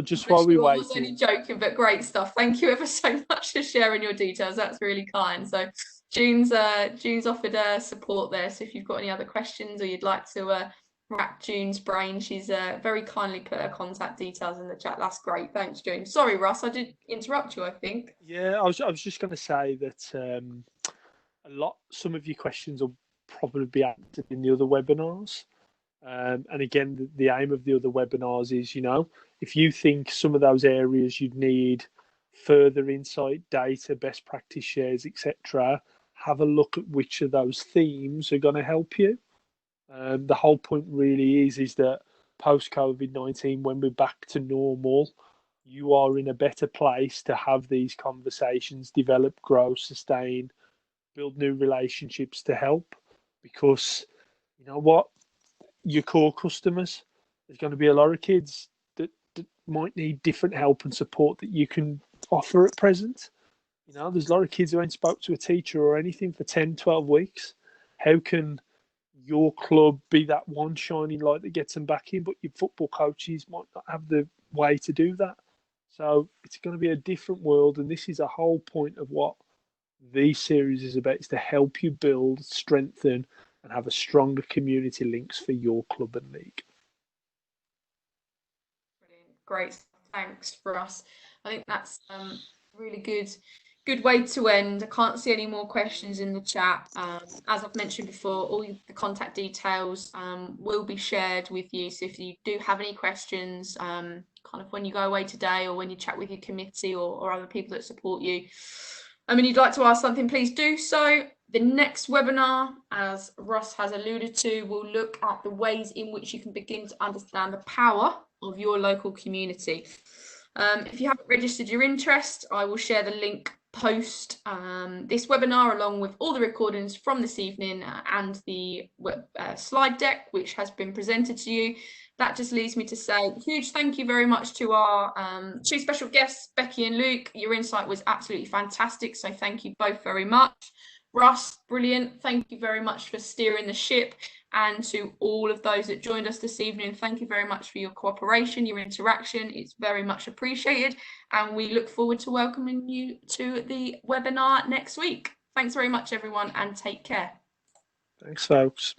Just while we wait, I was only joking, but great stuff. Thank you ever so much for sharing your details. That's really kind. So June's offered support there. So if you've got any other questions or you'd like to rack June's brain, she's very kindly put her contact details in the chat. That's great. Thanks, June. Sorry, Russ, I did interrupt you, I think. Yeah, I was just going to say that some of your questions will probably be answered in the other webinars. And again, the aim of the other webinars is, if you think some of those areas you'd need further insight, data, best practice shares, etc., have a look at which of those themes are going to help you. The whole point really is that post-COVID-19, when we're back to normal, you are in a better place to have these conversations, develop, grow, sustain, build new relationships to help. Because, you know what? Your core customers, there's going to be a lot of kids that might need different help and support that you can offer at present. There's a lot of kids who ain't spoke to a teacher or anything for 10, 12 weeks. How can your club be that one shining light that gets them back in, but your football coaches might not have the way to do that. So it's going to be a different world, and this is a whole point of what the series is about, is to help you build, strengthen, and have a stronger community links for your club and league. Brilliant. Great. Thanks for us. I think that's really good way to end. I can't see any more questions in the chat. As I've mentioned before, all the contact details will be shared with you. So if you do have any questions, kind of when you go away today or when you chat with your committee or other people that support you, I mean, you'd like to ask something, please do so. The next webinar, as Russ has alluded to, will look at the ways in which you can begin to understand the power of your local community. If you haven't registered your interest, I will share the link post this webinar along with all the recordings from this evening and the slide deck which has been presented to you. That just leaves me to say a huge thank you very much to our two special guests, Becky and Luke. Your insight was absolutely fantastic, so thank you both very much. Russ, brilliant. Thank you very much for steering the ship. And to all of those that joined us this evening, thank you very much for your cooperation, your interaction. It's very much appreciated. And we look forward to welcoming you to the webinar next week. Thanks very much, everyone, and take care. Thanks, folks.